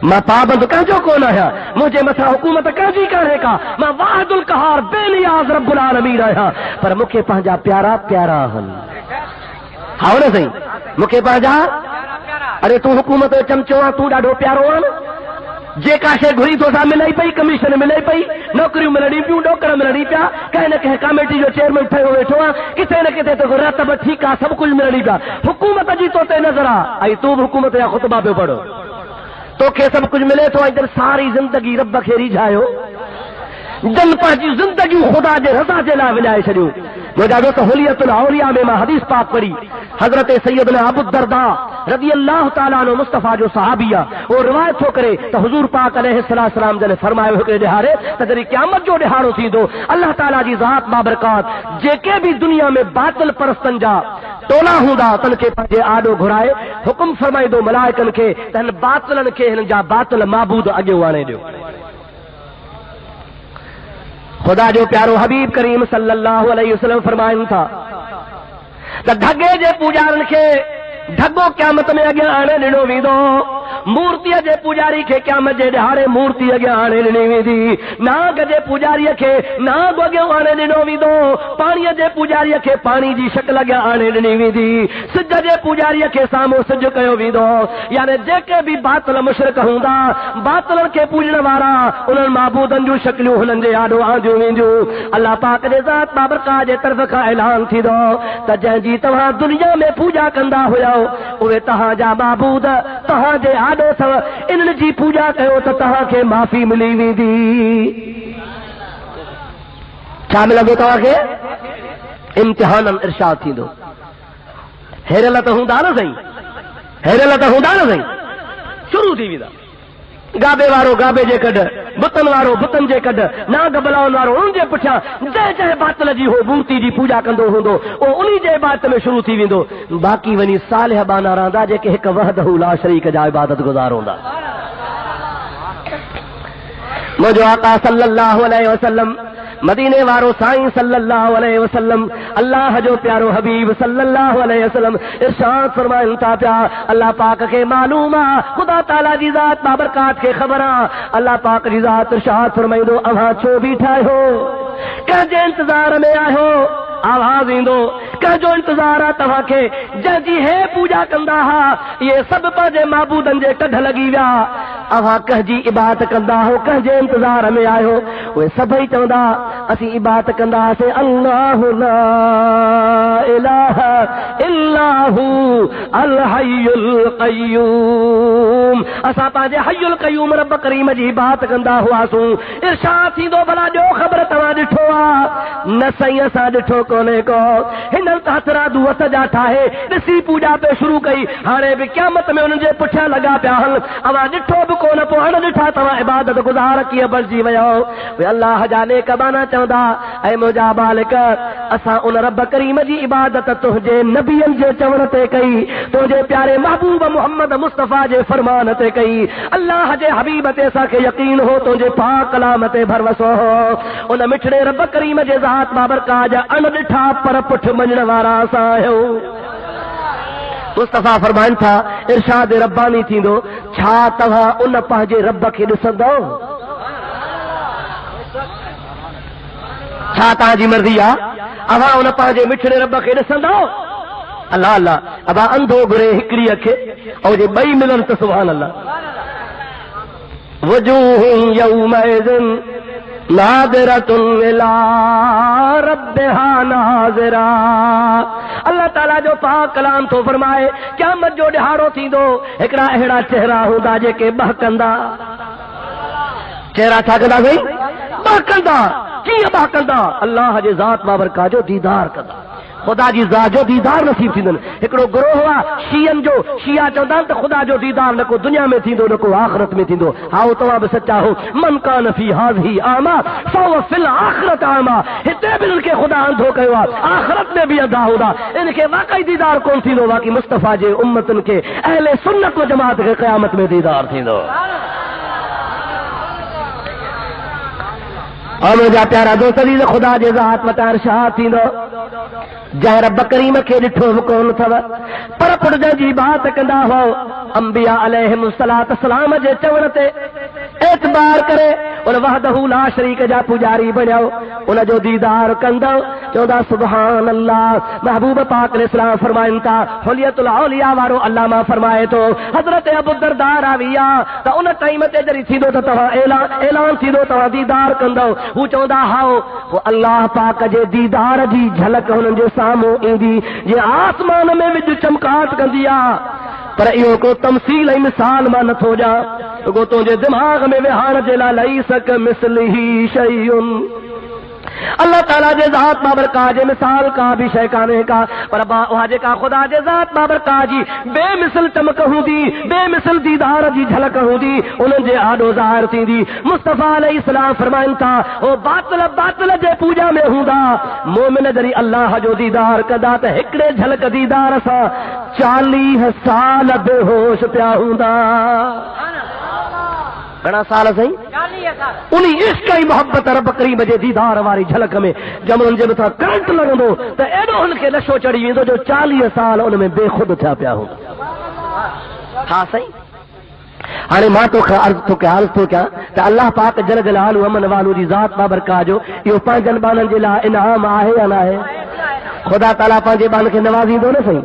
ماں پابند کنجو کو نہ آیا مجھے مسا حکومت کنجی کرے کا ماں واحد القہار بے نیاز رب العالمین آیا پر مکھے پانجا پیارا پیارا ہن ہاں نا صحیح مکھے پانجا ارے تو حکومت چمچو تو ڈاڈو پیارو آن جے کاشے گھری تو سا ملائی پئی کمیشن ملائی پئی نوکریوں ملنی پیوں ڈوکر ملنی پیا کہیں نہ کہیں کمیٹی جو چیئرمین ٹھہرو ویٹھو کتے نہ کتے تو رتب ٹھیک آ سب کچھ ملنی پیا حکومت جی تو تے نظر آئی تو حکومت یا خطبہ پہ پڑھو تو کہ سب کچھ ملے تو ادھر ساری زندگی رب کھیری جایو جن پانچی زندگی خدا جے رضا جے لا ولائے چھڑیو مجھا دوست حلیت الاولیاء میں حدیث پاک پڑھی حضرت سیدنا ابو الدرداء رضی اللہ تعالیٰ عنہ مصطفیٰ جو صحابیہ وہ روایت ہو کرے تو حضور پاک علیہ السلام جنے فرمائے ہو کہ دہارے تدری قیامت جو دہارو تھی دو اللہ تعالیٰ جی ذات بابرکات جے کے بھی دنیا میں باطل پرستن جا تولا ہوندا تن کے پنجے آڈو گھرائے حکم فرمائے دو ملائکن کے تن باطلن کے ہن جا باطل معبود اگے وانے دیو خدا جو پیارو حبیب کریم صلی اللہ علیہ وسلم فرمائن تھا تو ڈھگے جے پوجارن کے ڈھگو قیامت میں اگے آنے ڈنو ویدو मूर्ति जे पुजारी के क़यामत जे ॾिहाड़े मूर्ति अॻियां आणे ॾिनी वेंदी, नाग जे पुजारीअ खे नाग अॻियां आणे ॾिनो वेंदो, पाणीअ जे पुजारीअ खे पाणी जी शक्ल अॻियां आणे ॾिनी वेंदी, सिज जे पुजारीअ खे साम्हूं सिज कयो वेंदो। यानी जेके भी बातिल मुशरिक हूंदा, बातिलनि खे पूॼण वारा, उन्हनि माबूदनि जूं शक्लियूं हुननि जे आॾो आंदियूं वेंदियूं। अल्लाह पाक जे ज़ात बाबरकात जे तरफ़ खां ऐलान थींदो त जंहिंजी तव्हां दुनिया में पूॼा कंदा हुयो उहे तव्हांजा माबूद तव्हांजे आॾो अथव, इन्हनि जी पूॼा कयो त तव्हांखे माफ़ी मिली वेंदी। छा मिलंदो तव्हांखे? इम्तिहान इरशाद थींदो। हेरियल त हूंदा न साईं, हेरियल त हूंदा न साईं, शुरू थी वेंदा। गाबे वारो गाबे जे कढ, बुतन वारो बुतन जे कढ, नाग बलाउन वारो उन जे पुठियां जंहिं जंहिं बातिल जी हो मूर्ति जी पूॼा कंदो हूंदो उहो उन जे इबादत में शुरू थी वेंदो। बाक़ी वञी सालिह बाना रहंदा जेके हिकु वहदहू ला शरीक जा इबादत गुज़ार हूंदा। मुंहिंजो आका सल्लल्लाहु अलैहि वसल्लम, मदीने वारो साईं सल्लल्लाहु अलैहि वसल्लम, अल्लाह जो प्यारो हबीब सल्लल्लाहु अलैहि वसल्लम इरशाद फरमाइनि था पिया, अल्लाह पाक खे मालूम आहे, खुदा ताला जी ज़ात बाबरकात खे ख़बर आहे, अल्लाह पाक जी ज़ात इरशाद फरमाईंदो अव्हां छो बीठा आहियो, कंहिंजे इंतज़ार में आहियो? आवाज़ ईंदो कंहिंजो इंतज़ार आहे तव्हांखे? जंहिंजी हे पूॼा कंदा हुआ इहे सभु पंहिंजे माबूदनि जे कढ लॻी विया, अव्हां कंहिंजी इबादत कंदा हो, कंहिंजे इंतज़ार में आहियो? उहे सभई चवंदा असीं इबादत कंदासीं अल्लाहु ला इलाहा इल्लाहु अल हय्युल क़य्यूम, असां पंहिंजे हय्युल क़य्यूम रब करीम जी इबादत कंदा हुआसीं। इरशाद थींदो भला ॾियो ख़बर तव्हां ॾिठो आहे? न साईं असां ॾिठो कोन्हे को। हिननि त हथरा दूअत जा ठाहे ॾिसी पूॼा पे शुरू कई, हाणे बि क़यामत में उन्हनि जे पुठियां लॻा पिया हल, अवां ॾिठो बि कोन, पोइ हाणे ॾिठा तव्हां इबादत गुज़ार कीअं बणिजी वियो? अल्लाह जा नेक बाना चवंदा ऐं मुंहिंजा बालिक असां उन रब करीम जी इबादत तुंहिंजे नबियनि जे चवण ते कई, तुंहिंजे प्यारे महबूब मोहम्मद मुस्तफ़ा जे फरमान ते कई, अल्लाह जे हबीब ते असांखे यकीन हो, तुंहिंजे पाक कलाम ते भरवसो हो। उन मिठड़े रब करीम जे ज़ात बाबरकात जा अण ॾिठा पर पुठ मञण वारा असां आहियूं। मुस्तफ़ा फरमाइनि था इरशाद रब्बानी थींदो, छा तव्हां उन पंहिंजे रब खे ॾिसंदो? छा तव्हांजी मर्ज़ी आहे? अवां उन पंहिंजे मिठड़े रब खे ॾिसंदो? अल्लाह अल्लाह, अवां अंधो घुरे हिकिड़ी अखि ऐं जे ॿई मिलनि त सुभान अल्लाह। वजूह यौमइज़िन नाज़िरतुन इला रब्बिहा नाज़िरा, अल्लाह ताला जो पाक कलाम थो फरमाए क़यामत जो ॾिहाड़ो थींदो, हिकिड़ा अहिड़ा चेहरा हूंदा जेके बहकंदा। चेहरा छा कंदा साईं? बहकंदा। कीअं बहकंदा? अल्लाह जे ज़ात बाबरकात जो दीदार कंदा, खुदा जी ज़ात जो दीदार नसीब थींदनि। हिकिड़ो ग्रोह आहे शीयनि जो, शिया चवंदा आहिनि त ख़ुदा जो दीदार न को दुनिया में थींदो न को आख़िरत में थींदो। हा तव्हां बि सचा हो, मन कान फी हाज़िही आमा फ़हुव फिल आख़िरत आमा, हिते बि इन्हनि खे ख़ुदा अंधो कयो आहे, आख़िरत में बि अंधा हूंदा, इनखे वाक़ई दीदार कोन थींदो। बाक़ी मुस्तफ़ा जे उम्मतनि खे अहले सुन्नत व जमात खे क़यामत में दीदार थींदो। और मुंहिंजा प्यारा दोस्त अज़ीज़, ख़ुदा जे ज़ात वटां इरशाद थींदो, जंहिं रब करीम खे ॾिठो बि कोन अथव पर पुरजनि जी बात कंदा हो, अंबिया अलैहिमुस्सलातु वस्सलाम जे चवण ते एतबार करे उन वहदहू ला शरीक जा पुजारी बणियो, उन जो दीदार कंदो। चवंदा सुभान अल्लाह। महबूब पाक अलैहिस्सलाम फरमाइनि था, हुलियतुल औलिया वारो अल्लामा फरमाए थो, हज़रत अबू दरदा रावी आहे त उन टाइम ते जॾहिं थींदो त तव्हां ऐलान थींदो तव्हां दीदार कंदो। हू चवंदा हाओ वो अल्लाह पाक जे दीदार जी झलक हुननि जे साम्हूं ईंदी जीअं आसमान में विझ चमकाट कंदी आहे। पर इहो को तमसील ऐं मिसाल मां नथो ॾियां, रुॻो तुंहिंजे दिमाग़ में विहारण जे लाइ लईस कमिस्लिही शैउन, अल्लाह ताला जे ज़ात बाबरकात जे मिसाल का भी शइ कान्हे का, पर उहा जेका ख़ुदा जे ज़ात बाबरकात जी बेमिसल चमक हूंदी, बेमिसल दीदार जी झलक हूंदी, उन्हनि जे आॾो ज़ाहिर थींदी। मुस्तफ़ा अलैहिस्सलाम फरमाइनि था, ओ बातिल जे पूॼा में हूंदा, मोमिन जॾहिं अल्लाह जो दीदार कंदा त हिकिड़े झलक दीदार सां 40 साल बेहोश पिया हूंदा। घणा साल साईं? 40 साल। उन इश्क ऐं मोहब्बत रब करीम जे दीदार वारी झलक में जब उन्हनि जे मथां करंट लॻंदो त एॾो हुनखे नशो चढ़ी वेंदो जो 40 साल उन में बेखुद थिया पिया हूंदा। हा साईं, हाणे मां तोखां अर्ज़ थो कयां अर्ज़ थो कयां त अल्लाह पाक जल जलालु अमन वालो जी ज़ात बाबरकात जो इहो पंहिंजनि ॿारनि जे लाइ इनाम आहे या न आहे? ख़ुदा ताला पंहिंजे ॿारनि खे नवाज़ींदो न सही।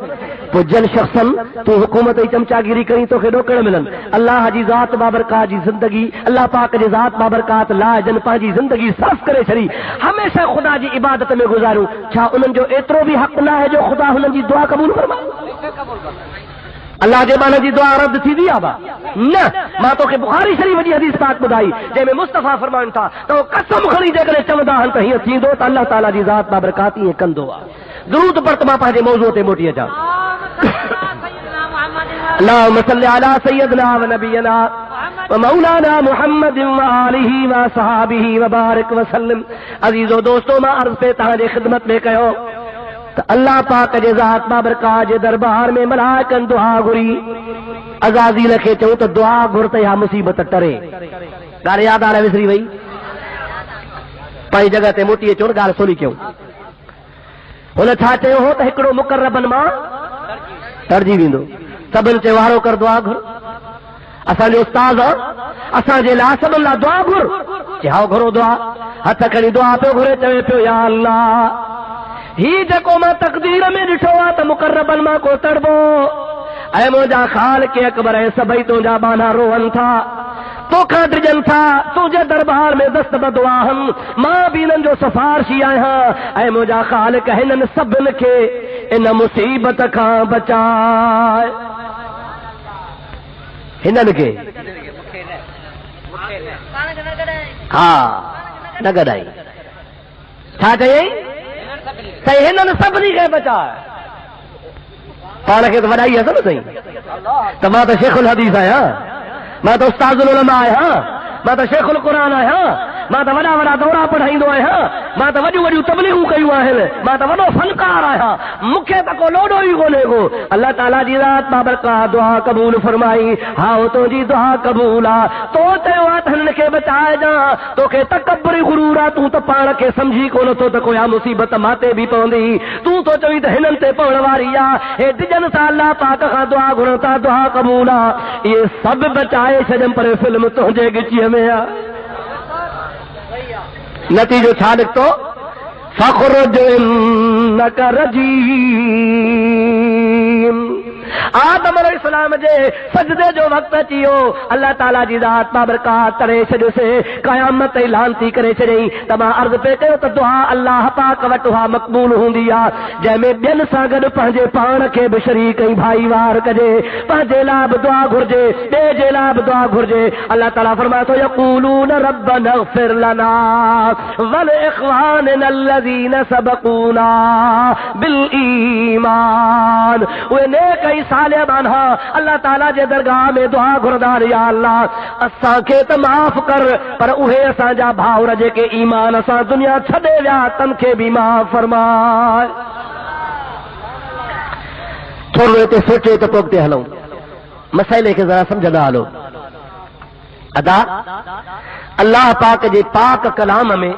पोइ जन शख़्सन तूं हुकूमत जी चमचागिरी करी तोखे ॾोकड़ मिलनि। अल्लाह जी ज़ात बाबरकात जी ज़िंदगी अल्लाह पाक जी ज़ात बाबरकात लाइ जन पंहिंजी ज़िंदगी सर्फ करे छॾी, हमेशह ख़ुदा जी इबादत में गुज़ारियूं। छा उन्हनि जो एतिरो बि हक़ न आहे जो ख़ुदा हुननि जी दुआ क़बूल फरमाए? अल्लाह जे ॿारनि जी दुआ रद्द थींदी आहे न? मां तोखे बुखारी शरीफ़ जी हदीस पाक ॿुधाई जंहिंमें मुस्तफ़ा फरमाइनि था त कसम खणी जेकॾहिं चवंदा आहिनि त हीअं थींदो त अल्लाह ताला जी ज़ात बाबरकात ईअं कंदो आहे। दुरूद पर त मां पंहिंजे मौज़ूअ ते मोटी अचां। अल्लाहुम्म सल्लि अला सय्यदिना व नबियना व मौलाना मुहम्मद व आलिहि व सहाबिहि व बारिक व सल्लम। अज़ीज़ो दोस्तो, मां अर्ज़ पे तव्हांजे ख़िदमत में कयो त अल्लाह पाक जे ज़ात बाबरकात जे दरबार में मलाइकनि दुआ घुरी। अज़ाज़ील खे चऊं त दुआ घुर त या मुसीबत टरे। ॻाल्हि यादि हाणे विसरी वई, पंहिंजी जॻह ते मोटी अचो न, ॻाल्हि सोली कयूं। हुन छा चयो हो त हिकिड़ो मुक़र्रबनि मां टरिजी वेंदो। सभिनि चयो वारो कर दुआ घुर। असांजो उस्ताद असांजे लाइ सभिनि लाइ दुआ घुर। चयो घुरो दुआ। हथ खणी दुआ पियो घुरे, चवे पियो या अल्लाह ही जेको मां तक़दीर में ॾिठो आहे त मुक़र्रबनि मां को तड़बो, ऐं मुंहिंजा ख़ालिक़ अकबर ऐं सभई तुंहिंजा बाना रोअनि था, तोखां ड्रिजनि था, तुंहिंजे दरबार में दस्तबद आहिनि। मां बि हिननि जो सिफारिशी आहियां, ऐं मुंहिंजा ख़ालिक़ हिननि सभिनि खे इन मुसीबत खां बचाए। हिननि खे हा न गॾाई। छा चयई? साईं हिननि सभिनी खे बचाए। पाण खे त वॾाई अथव न साईं। त मां त शेखुल हदीस आहियां, मां त उस्तादुल उलमा आहियां, मां त शेखुल क़ुरान आहियां, मां त वॾा वॾा दौरा पढ़ाईंदो आहियां, मां त वॾियूं वॾियूं तबलीगूं कयूं आहिनि, मां त वॾो फनकार आहियां। मूंखे त को लोॾो ई कोन्हे को। अल्लाह ताला जी ज़ात बाबरकात दुआ क़बूल फरमाई। हा तुंहिंजी दुआ क़बूल आहे। तो चयो आहे त हिननि खे बचाए जा। तोखे तकबर गुरूर आहे, तूं त पाण खे सम्झी कोन थो त कोई मुसीबत माते बि पवंदी। तूं तो चवीं त हिननि ते पवण वारी आहे। हे डिजन सां अल्लाह पाक खां दुआ घुरनि था, दुआ क़बूल आहे। इहे सभु बचाए छॾनि, पर फिल्म तुंहिंजे गिचीअ में आहे। नतीजो छा निकितो? फ़ख़्रुज इन्नक रजीम। आदम अलैहिस्सलाम जे सजदे जो वक़्तु अची वियो। अल्लाह ताला जी ज़ात बाबरकात करे छॾियोसीं, क़यामत ऐलान थी करे छॾियईं। त मां अर्ज़ पे कयो त दुआ अल्लाह पाक वटि उहा मक़बूल हूंदी आहे, जंहिंमें ॿियनि सां गॾु पंहिंजे पाण खे बि शरीक ऐं भाईवार कजे। पंहिंजे लाइ बि दुआ घुर्जे, ॿिए जे लाइ बि दुआ घुर्जे। अल्लाह ताला फरमाए थो यक़ूलून रब्बना इग़फिर लना वल इख़वानिना अल्लज़ीना सबक़ूना बिल ईमान। उहे नेक ऐं सालिहान अल्लाह ताला जे दरगाह में दुआ घुरदा, या अल्लाह असांखे त माफ़ कर, पर उहे असांजा भाउर जेके ईमान सां दुनिया छॾे विया तन खे बि माफ़ फरमाए। थोरो हिते सोचे त पोइ अॻिते हलूं। मसइले खे ज़रा सम्झंदा हलो। अदा अल्लाह पाक जे पाक कलाम में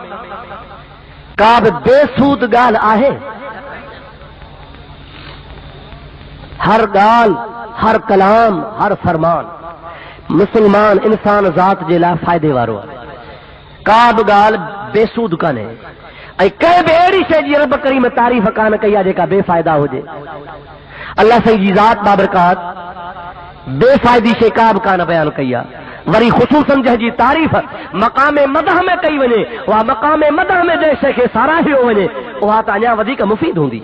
का बि बेसूद ॻाल्हि आहे? हर ॻाल्हि, हर कलाम, हर फरमान मुसलमान इंसान ज़ात जे लाइ फ़ाइदे वारो आहे। का बि ॻाल्हि बेसूद कान्हे, ऐं कंहिं बि अहिड़ी शइ जी रब करीम तारीफ़ कान कई आहे जेका बेफ़ाइदा हुजे। अल्लाह साईं जी ज़ात बाबरकात बेफ़ाइदी शइ का बि कान बयानु कई आहे। वरी ख़ुसूसन जंहिंजी तारीफ़ मक़ामे मदह में कई वञे, उहा मक़ामे मदह में जंहिं शइ खे साराहियो वञे, उहा त अञा वधीक मुफ़ीद हूंदी।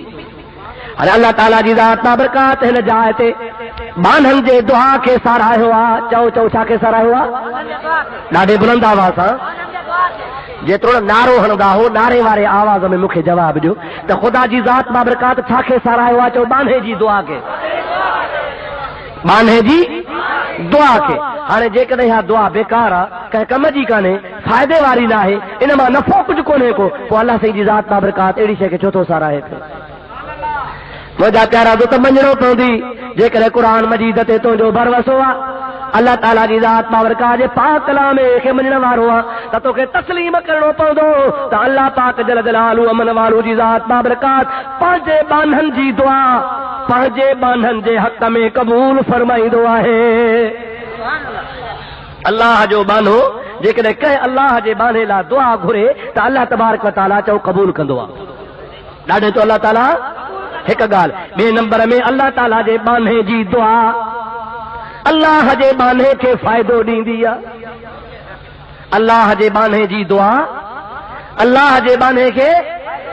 अरे अल्लाह ताला जी ज़ात बाबरकात हिन जाइ ते बाननि जे दुआ खे साराहियो आहे। चओ चओ छा खे साराहियो आहे? ॾाढे बुलंद आवाज़ सां, जेतिरो नारो हणंदा हो, नारे वारे आवाज़ में मूंखे जवाब ॾियो त ख़ुदा जी ज़ात बाबरकात छा खे साराहियो आहे? चओ बाने जी दुआ खे, बाने जी दुआ खे। हाणे जेकॾहिं इहा दुआ बेकार आहे, कंहिं कम जी कान्हे, फ़ाइदे वारी न आहे, इन मां नफ़ो कुझु कोन्हे को, पोइ अल्लाह साईं जी ज़ात बाबरकात अहिड़ी शइ खे छो थो साराहे पियो? मुंहिंजा प्यारा तो त मञणो पवंदी, जेकॾहिं क़ुरान मजीद ते तुंहिंजो भरवसो आहे, अल्लाह ताला जी ज़ात बाबरकात जे पाक कलाम खे मञण वारो आहे, त तोखे तस्लीम करणो पवंदो त अल्लाह पाक जल जलालु अमन वारो जी ज़ात बाबरकात पंहिंजे बाननि जी दुआ पंहिंजे बाननि जे हक़ में क़बूल फरमाईंदो आहे। अल्लाह जो बानो जेकॾहिं कंहिं अल्लाह जे बाने लाइ दुआ घुरे त अल्लाह तबारक व तआला चओ क़बूल कंदो आहे। ॾाढे तो अल्लाह ताला हिकु ॻाल्हि। ॿिए नंबर में अल्लाह ताला जे बाने जी दुआ अल्लाह जे बाने खे फ़ाइदो ॾींदी आहे। अल्लाह जे बाने जी दुआ अल्लाह जे बाने खे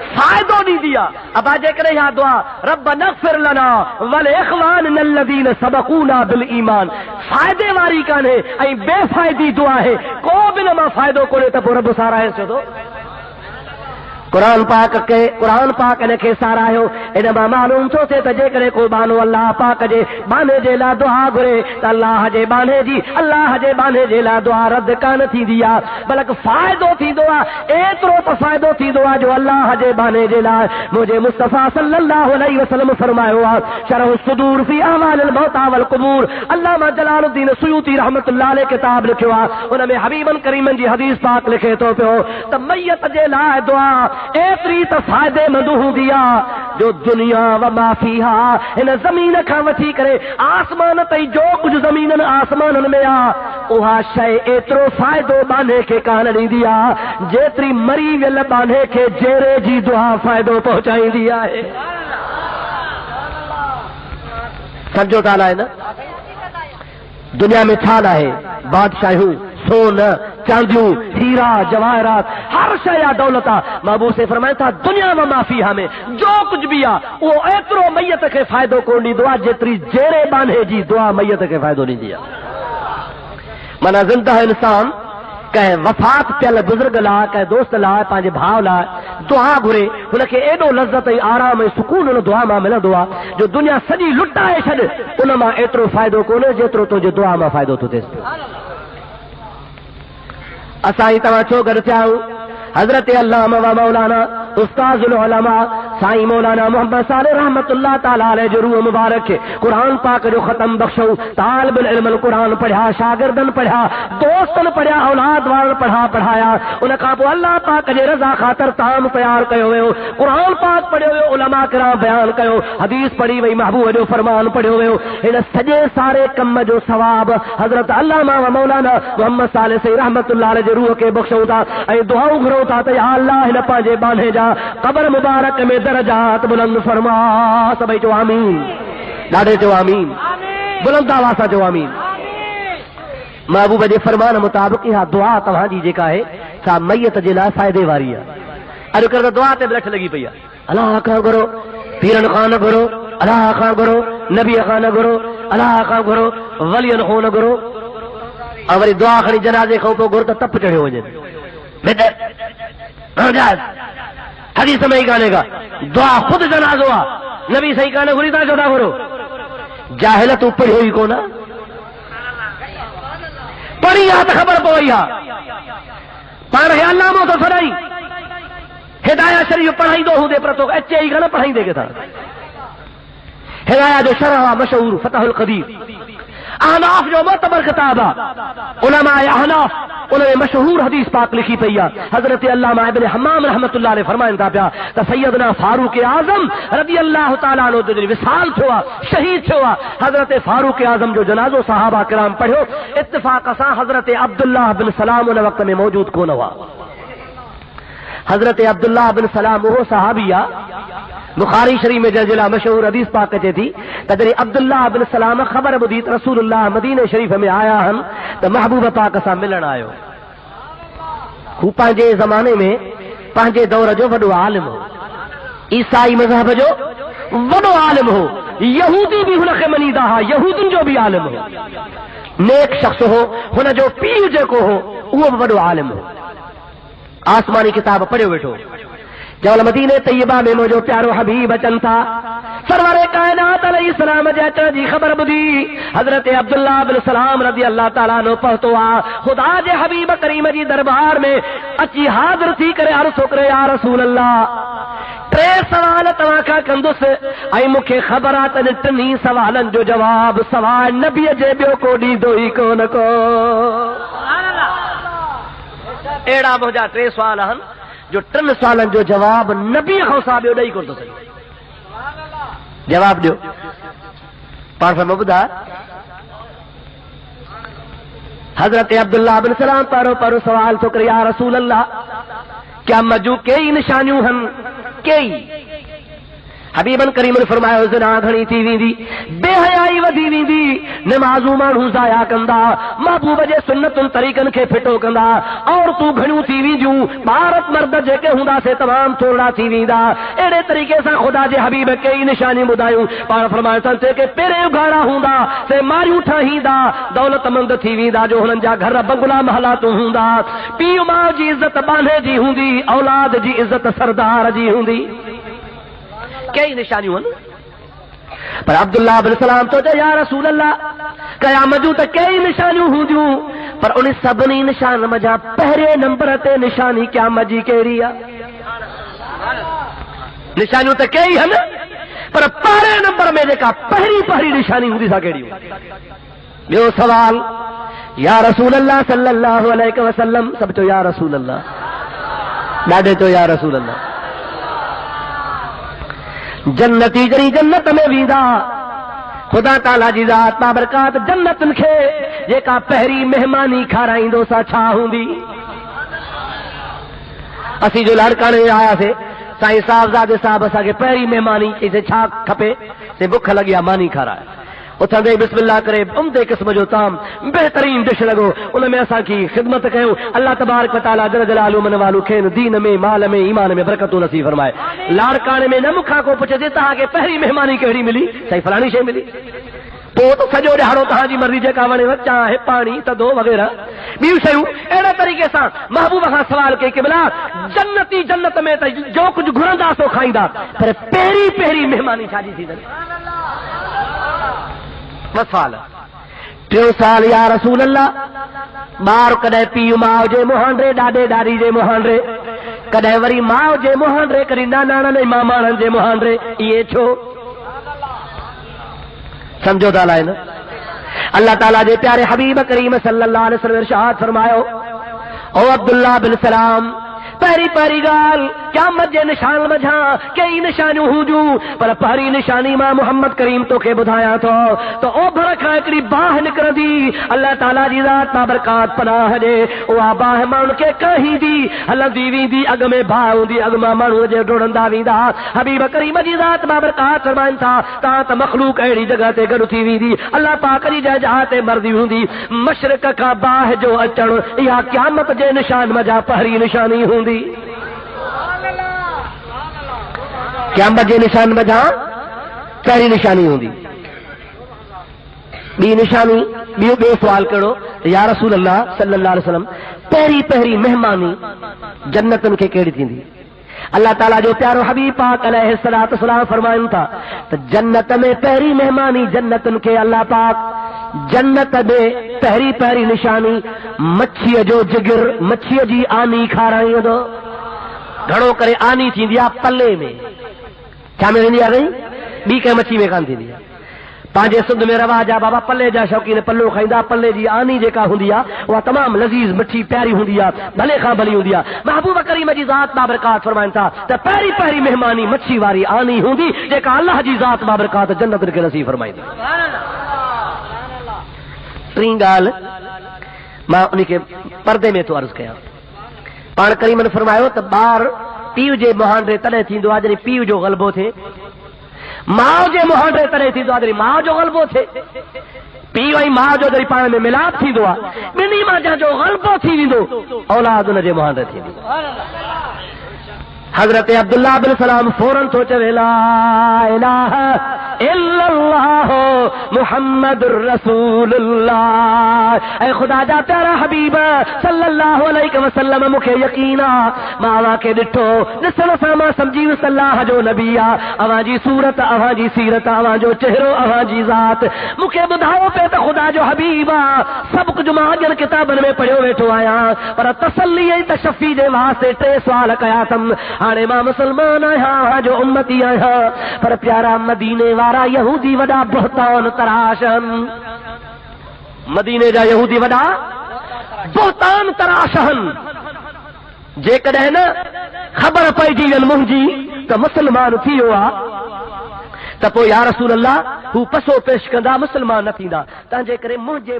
फ़ाइदो ॾींदी आहे। अब जेकॾहिं इहा दुआ रब्बना इग़फिर लना वल इख़वानिना अल्लज़ीना सबक़ूना बिल ईमान फ़ाइदे वारी कान्हे ऐं बेफ़ाइदी दुआ आहे, को बि न मां फ़ाइदो कोन्हे त पोइ रब साराए छो? क़ुरान पाक इन खे सारायो। इन मां मालूम थो थिए त जेकॾहिं को बानो अल्लाह पाक जे बाने जे लाइ दुआ घुरे त अल्लाह जे बाने जे लाइ दुआ रद्द कान थींदी आहे, बल्कि फ़ाइदो थींदो आहे। एतिरो त फ़ाइदो थींदो आहे जो अल्लाह जे बाने जे लाइ मुंहिंजे मुस्तफ़ा सल्लल्लाहु अलैहि वसल्लम फरमायो आहे, शरह सुदूर फी अहवालिल मौता वल क़ुबूर। अल्लामा जलालुद्दीन सुयूती रहमतुल्लाह अलैहि किताब लिखियो आहे, उन में हबीबन करीमन जी हदीस पाक लिखे थो पियो त मयत जे लाइ दुआ एतरी त फ़ाइदेमंद हूंदी आहे जो दुनिया व माफ़ीहा हिन ज़मीन खां वठी करे आसमान ताईं जो कुझु ज़मीननि आसमाननि में आहे उहा शइ एतिरो फ़ाइदो बाने खे कान ॾींदी आहे जेतिरी मरी वियल बाने खे जेरे जी दुआ फ़ाइदो पहुचाईंदी आहे। सम्झो था आहे न? दुनिया में छा आहे? बादशाहूं, सोन, चांदियूं, हीरा, जवाहरात, हर शइ आहे, दौलत आहे। महबूब से फरमाए था दुनिया में माफ़ीहा में जो कुछ भी आहे उहो एतिरो मैयत खे फ़ाइदो कोन ॾींदो आहे जेतिरी जेरे बाने जी दुआ मैयत खे फ़ाइदो ॾींदी आहे। माना ज़िंदा इंसान कंहिं वफ़ात थियल बुज़ुर्ग लाइ, कंहिं दोस्त लाइ, पंहिंजे भाउ लाइ दुआ घुरे, हुनखे एॾो लज़त ऐं आराम ऐं सुकून हुन दुआ मां मिलंदो आहे जो दुनिया सॼी लुटाए छॾ उन मां एतिरो फ़ाइदो कोन्हे जेतिरो तुंहिंजे दुआ मां फ़ाइदो थो थिएसि। असां ई तव्हां छो गॾु थिया आहियूं? हज़रत अल्लामा व मौलाना उस्ताज़ुल उलमा साईं मौलाना मोहम्मद साले रहमतुल्लाह ताला अलैहि जो रूह मुबारक खे क़ुरान पाक जो ख़त्म बख़्शो। तालिबुल इल्म क़ुरान पढ़िया, शागिर्दनि पढ़िया, दोस्तनि पढ़िया, औलाद वारनि पढ़ाया। उन खां पोइ अल्लाह पाक जे रज़ा ख़ातिर ताम तयारु कयो वियो, क़ुरान पाक पढ़ियो वियो, उलमा किराम बयानु कयो, हदीस पढ़ी वई, महबूब जो फरमान पढ़ियो वियो। हिन सॼे सारे कम जो सवाब हज़रत अल्लामा व मौलाना मोहम्मद साले साईं रहमतुल्लाह अलैहि जे रूह खे बख़्शूं था ऐं दुआऊं घुरूं था त या अल्लाह हिन पंहिंजे बाने जा क़ब्र मुबारक में दरजात बुलंद फरमा। सभई चओ आमीन, ॾाढे चओ आमीन, बुलंद आवाज़ सां चओ आमीन। महबूब जे फरमान मुताबिक़ इहा दुआ तव्हांजी जेका आहे सा मैयत जे लाइ फ़ाइदे वारी आहे। अॼुकल्ह त दुआ ते बि लठ लॻी पई आहे। अलाह खां घुरो, पीरनि खां न घुरो, अलाह खां घुरो, नबीअ खां न घुरो, अलाह खां घुरो, वलियनि खां न घुरो, ऐं वरी दुआ खणी जनाज़े खां पोइ घुर त टप चढ़ियो वञे। हदीस में ही गाने का दुआ खुद जनाजो आ, नबी सही गाने घुरी था चौथा घुरो। जाहिल तू पढ़ी हुई कोन, पढ़ी आ तो खबर पवई आ, पाण खे अल्लामो तो सदाई हिदाया शरीफ पढ़ाई दो हूंदे पर तो अचे ई कान पढ़ाईंदे के था। हिदाया जो शरह मशहूर फतहुल क़दीर अहनाफ जो मोतबर किताब आहे। उलमा अहनाफ उन में मशहूर हदीस पाक लिखी पई आहे। हज़रत अल्लामा इब्न हम्माम रहमतुल्लाह अलैहि फरमाइनि था पिया त सैयदना फारूक आज़म रज़ी अल्लाह ताला अन्हु जो विसाल थियो आहे, शहीद थियो आहे, हज़रत फारूक आज़म जो जनाज़ो सहाबा किराम पढ़ियो। इत्तिफ़ाक़ सां हज़रत अब्दुल्लाह बिन सलाम उन वक़्त में मौजूद कोन हुआ। हज़रत अब्दुल्लाह बिन सलाम उहो सहाबी आहे बुखारी शरीफ में जंहिंजे लाइ मशहूर हदीस पाक अचे थी त जॾहिं अब्दुल्लाह बिन सलाम ख़बर ॿुधी त रसूलुल्लाह मदीने शरीफ में आया आहिनि त महबूब पाक सां मिलण आयो। हू पंहिंजे ज़माने में पंहिंजे दौर जो वॾो आलिम हो, ईसाई मज़हब जो वॾो आलिम हो, यहूदी बि हुनखे मञीदा हुआ, यहूदियुनि जो बि आलिम हो, नेक शख़्स हो। हुन जो पीउ जेको हो उहो बि वॾो आलिम हो, आसमानी किताब पढ़ियो वेठो। जवल मदीने तैयबा में मुझो प्यारो हबीब अचन था, सरवरे कायनात अलैहिस्सलाम जे अचण जी ख़बर ॿुधी हज़रत अब्दुल्लाह बिन सलाम रज़ी अल्लाह ताला अन्हु पहुतो आहे। ख़ुदा जे हबीब करीम जी दरबार में अची हाज़िर थी करे अर्ज़ करे या रसूल अल्लाह 3 सवाल तव्हां खां कंदुसि ऐं मूंखे ख़बर आहे त टिनी सवालनि जो जवाब सवाइ नबीअ जे ॿियो को ॾींदो ई कोन को। अहिड़ा मुंहिंजा 3 सवाल आहिनि जो 3 सालनि जो जवाब नबीअ खां सा ॿियो ॾेई कोन थो सघे। जवाब ॾियो। पाण सां ॿुधा حضرت عبداللہ بن سلام پارو سوال تو کر یا رسول اللہ کیا مجو کئی نشانیوں ہن کئی حبیبن کریم نے فرمایا زنا گھنی تھی ویندی بے حیائی ودی ویندی نمازوں مانو ضائع کندا محبوب جے سنتن طریقن کے پھٹو کندا اور تو گھنیوں تھی ویندیوں بھارت مرد جے کے ہوندا سے تمام تھوڑا تھی ویندا ایڑے طریقے سے خدا جے حبیب کئی نشانی بدایوں پار فرمایا سنتے کہ پیرے اگاڑا ہوندا سے ماریوں ٹھاہیندا دولت مند تھی ویندا جو ہنن جا گھر بنگلا محلہ تو ہوندا پیو ماں جی عزت باندھے جی ہوندی اولاد جی عزت سردار جی ہوندی کئی نشانیوں پر عبداللہ بن سلام تو یا رسول اللہ قیامت جو تک کئی نشانیوں ہوں دیوں پر انہیں سبنی نشان مجھا پہرے نمبر تے نشانی قیامت جی کہہ ہے نشانیوں تک کئی ہیں پر پہرے نمبر میں دیکھا پہری نشانی ہوں دی سا کہہ بیو سوال یا رسول اللہ صلی اللہ علیہ وسلم سب تو یا رسول اللہ ڈاڈے تو یا رسول اللہ جنتی جری جنت میں ویدا خدا تعالی جی ذات بابرکات جنت کے یہ کا پہری مہمانی کھارائیں دو سا چھا ہوں دی اسی جو لڑکا نے آیا سے سائیں صاحب زادے صاحب اسا کے پہری مہمانی اسے چھا کھپے سے بکھ لگیا مانی کھا رہا ہے اتھا دے بسم اللہ کرے عمدے قسم جو تام بہترین ڈش لگو ان میں اسا کی خدمت کہو اللہ تبارک و تعالی جل جلالہ من والو کھین دین میں مال میں ایمان میں برکت نصیب فرمائے لاڑکانے میں نہ مکھا کو پوچھے دیتا کہ پہلی مہمانی کیڑی ملی صحیح فلانی شے ملی پوت سجو ڈہاڑو تہاں جی مرضی جے کا ونے چاہے پانی تدو وغیرہ بیو شیوں اڑے طریقے سے محبوب خان سوال کے کہ بلا جنتی جنت میں جو کچھ گھرندا سو کھائندا پر پہری مہمانی چھاجی تھی سوال ٹیو سال یا رسول اللہ بار کدے پیو ماں جے مہانڈے ڈاڈے ڈاڈی جے مہانڈے کدے وری ماں جے مہانڈے کری نانا نے ماما جے مہانڈے یہ چھو سمجھو تا لائن اللہ تعالیٰ جے پیارے حبیب کریم صلی اللہ علیہ وسلم ارشاد فرمایو او عبداللہ بن سلام پہری گال کیا مجھے نشان مجھا کئی نشانیوں ہوں جو پر پہری نشانی ماں محمد کریم تو کے بدھایا تو او بھرکھا اکڑی باہ نکر دی اللہ تعالیٰ جی ذات بابرکات پناہ دے او باہ مان کے کہیں دی اللہ دیوی دی اگ میں باہ دی اگ میں مانو جے ڈوڑندا ویندا حبیب کریم جی ذات بابرکات فرمائن تھا تا مخلوق ایڑی جگہ تے گڑ تھی ویندی اللہ پاک جی جے جاتے مردی ہوندی مشرق کا باہ جو اچن یا قیامت جے نشان مجھا پہری نشانی ہوندی قیامت جے نشان بجا پہری نشانی ہوندی بی نشانی بیو سوال کرو یا رسول اللہ صلی اللہ علیہ وسلم پہری مہمانی جنتن کے کیڑی تھیندی اللہ تعالیٰ جو پیارو حبیب پاک علیہ السلام فرمائن تھا تو جنت میں پہری مہمانی جنتن کے اللہ پاک جنت میں پہری نشانی مچھی جو جگر مچھی جی آنی کھا رہی دو گھڑو کرے آنی تھی دیا پلے میں کیا میں نہیں آ گئی بی کے مچھی میں کان تھی دیا پانچے سندھ میں رواج آ بابا پلے جا شوقین پلو کھائندا پلے جی آنی جے کا ہوندیا وہ تمام لذیذ مٹھی پیاری ہوندیا بھلے کھا بھلی ہوندیا محبوب کریم جی ذات بابرکات فرمائن تھا تے پہری مہمانی مچھی واری آنی ہوندی جے کا اللہ جی ذات بابرکات جنت کے نصیب فرمائن سبحان اللہ ترین گال ماں ان کے پردے میں تو عرض کیا پان کریم نے فرمایا تو بار پیو جے مہانڈے تلے تھیندو آ جڑی پیو جو غلبو تھے ماں جے مہانڈے تلے تھیندو آ جڑی ماں جو غلبو تھے پیو ای ماں جو جڑی پان میں ملاپ تھیندو آ بنی ماں جو غلبو تھی ویندو اولاد ان جے مہانڈے تھیندو سبحان اللہ حضرت عبداللہ بن سلام فوراً سوچے لا الہ الا اللہ محمد رسول اللہ اے خدا جا پیارا حبیب صلی اللہ علیہ وسلم مکھے یقینا ماں کے ڈٹھو نسل ساما سمجھی صلی اللہ جو نبی اواں جی صورت اواں جی سیرت اواں جو چہرو اواں جی ذات مکھے بدھاؤ پہ تو خدا جو حبیب سب کچھ ماں جن کتابن میں پڑھیو ویٹھو آیا پر تسلی تشفی دے واسطے ٹے سوال کیا تم ہانے ماں مسلمان آیا جو امتی آیا پر پیارا مدینے وارا یہودی وڈا بہتان تراشن مدینے جا یہودی وڈا بہتان تراشن جے کدے نا خبر پئی جی منجی تو مسلمان تھی ہوا تپو یا رسول اللہ ہو پسو پیش کندا مسلمان نہ تھیندا تانجے کرے منجے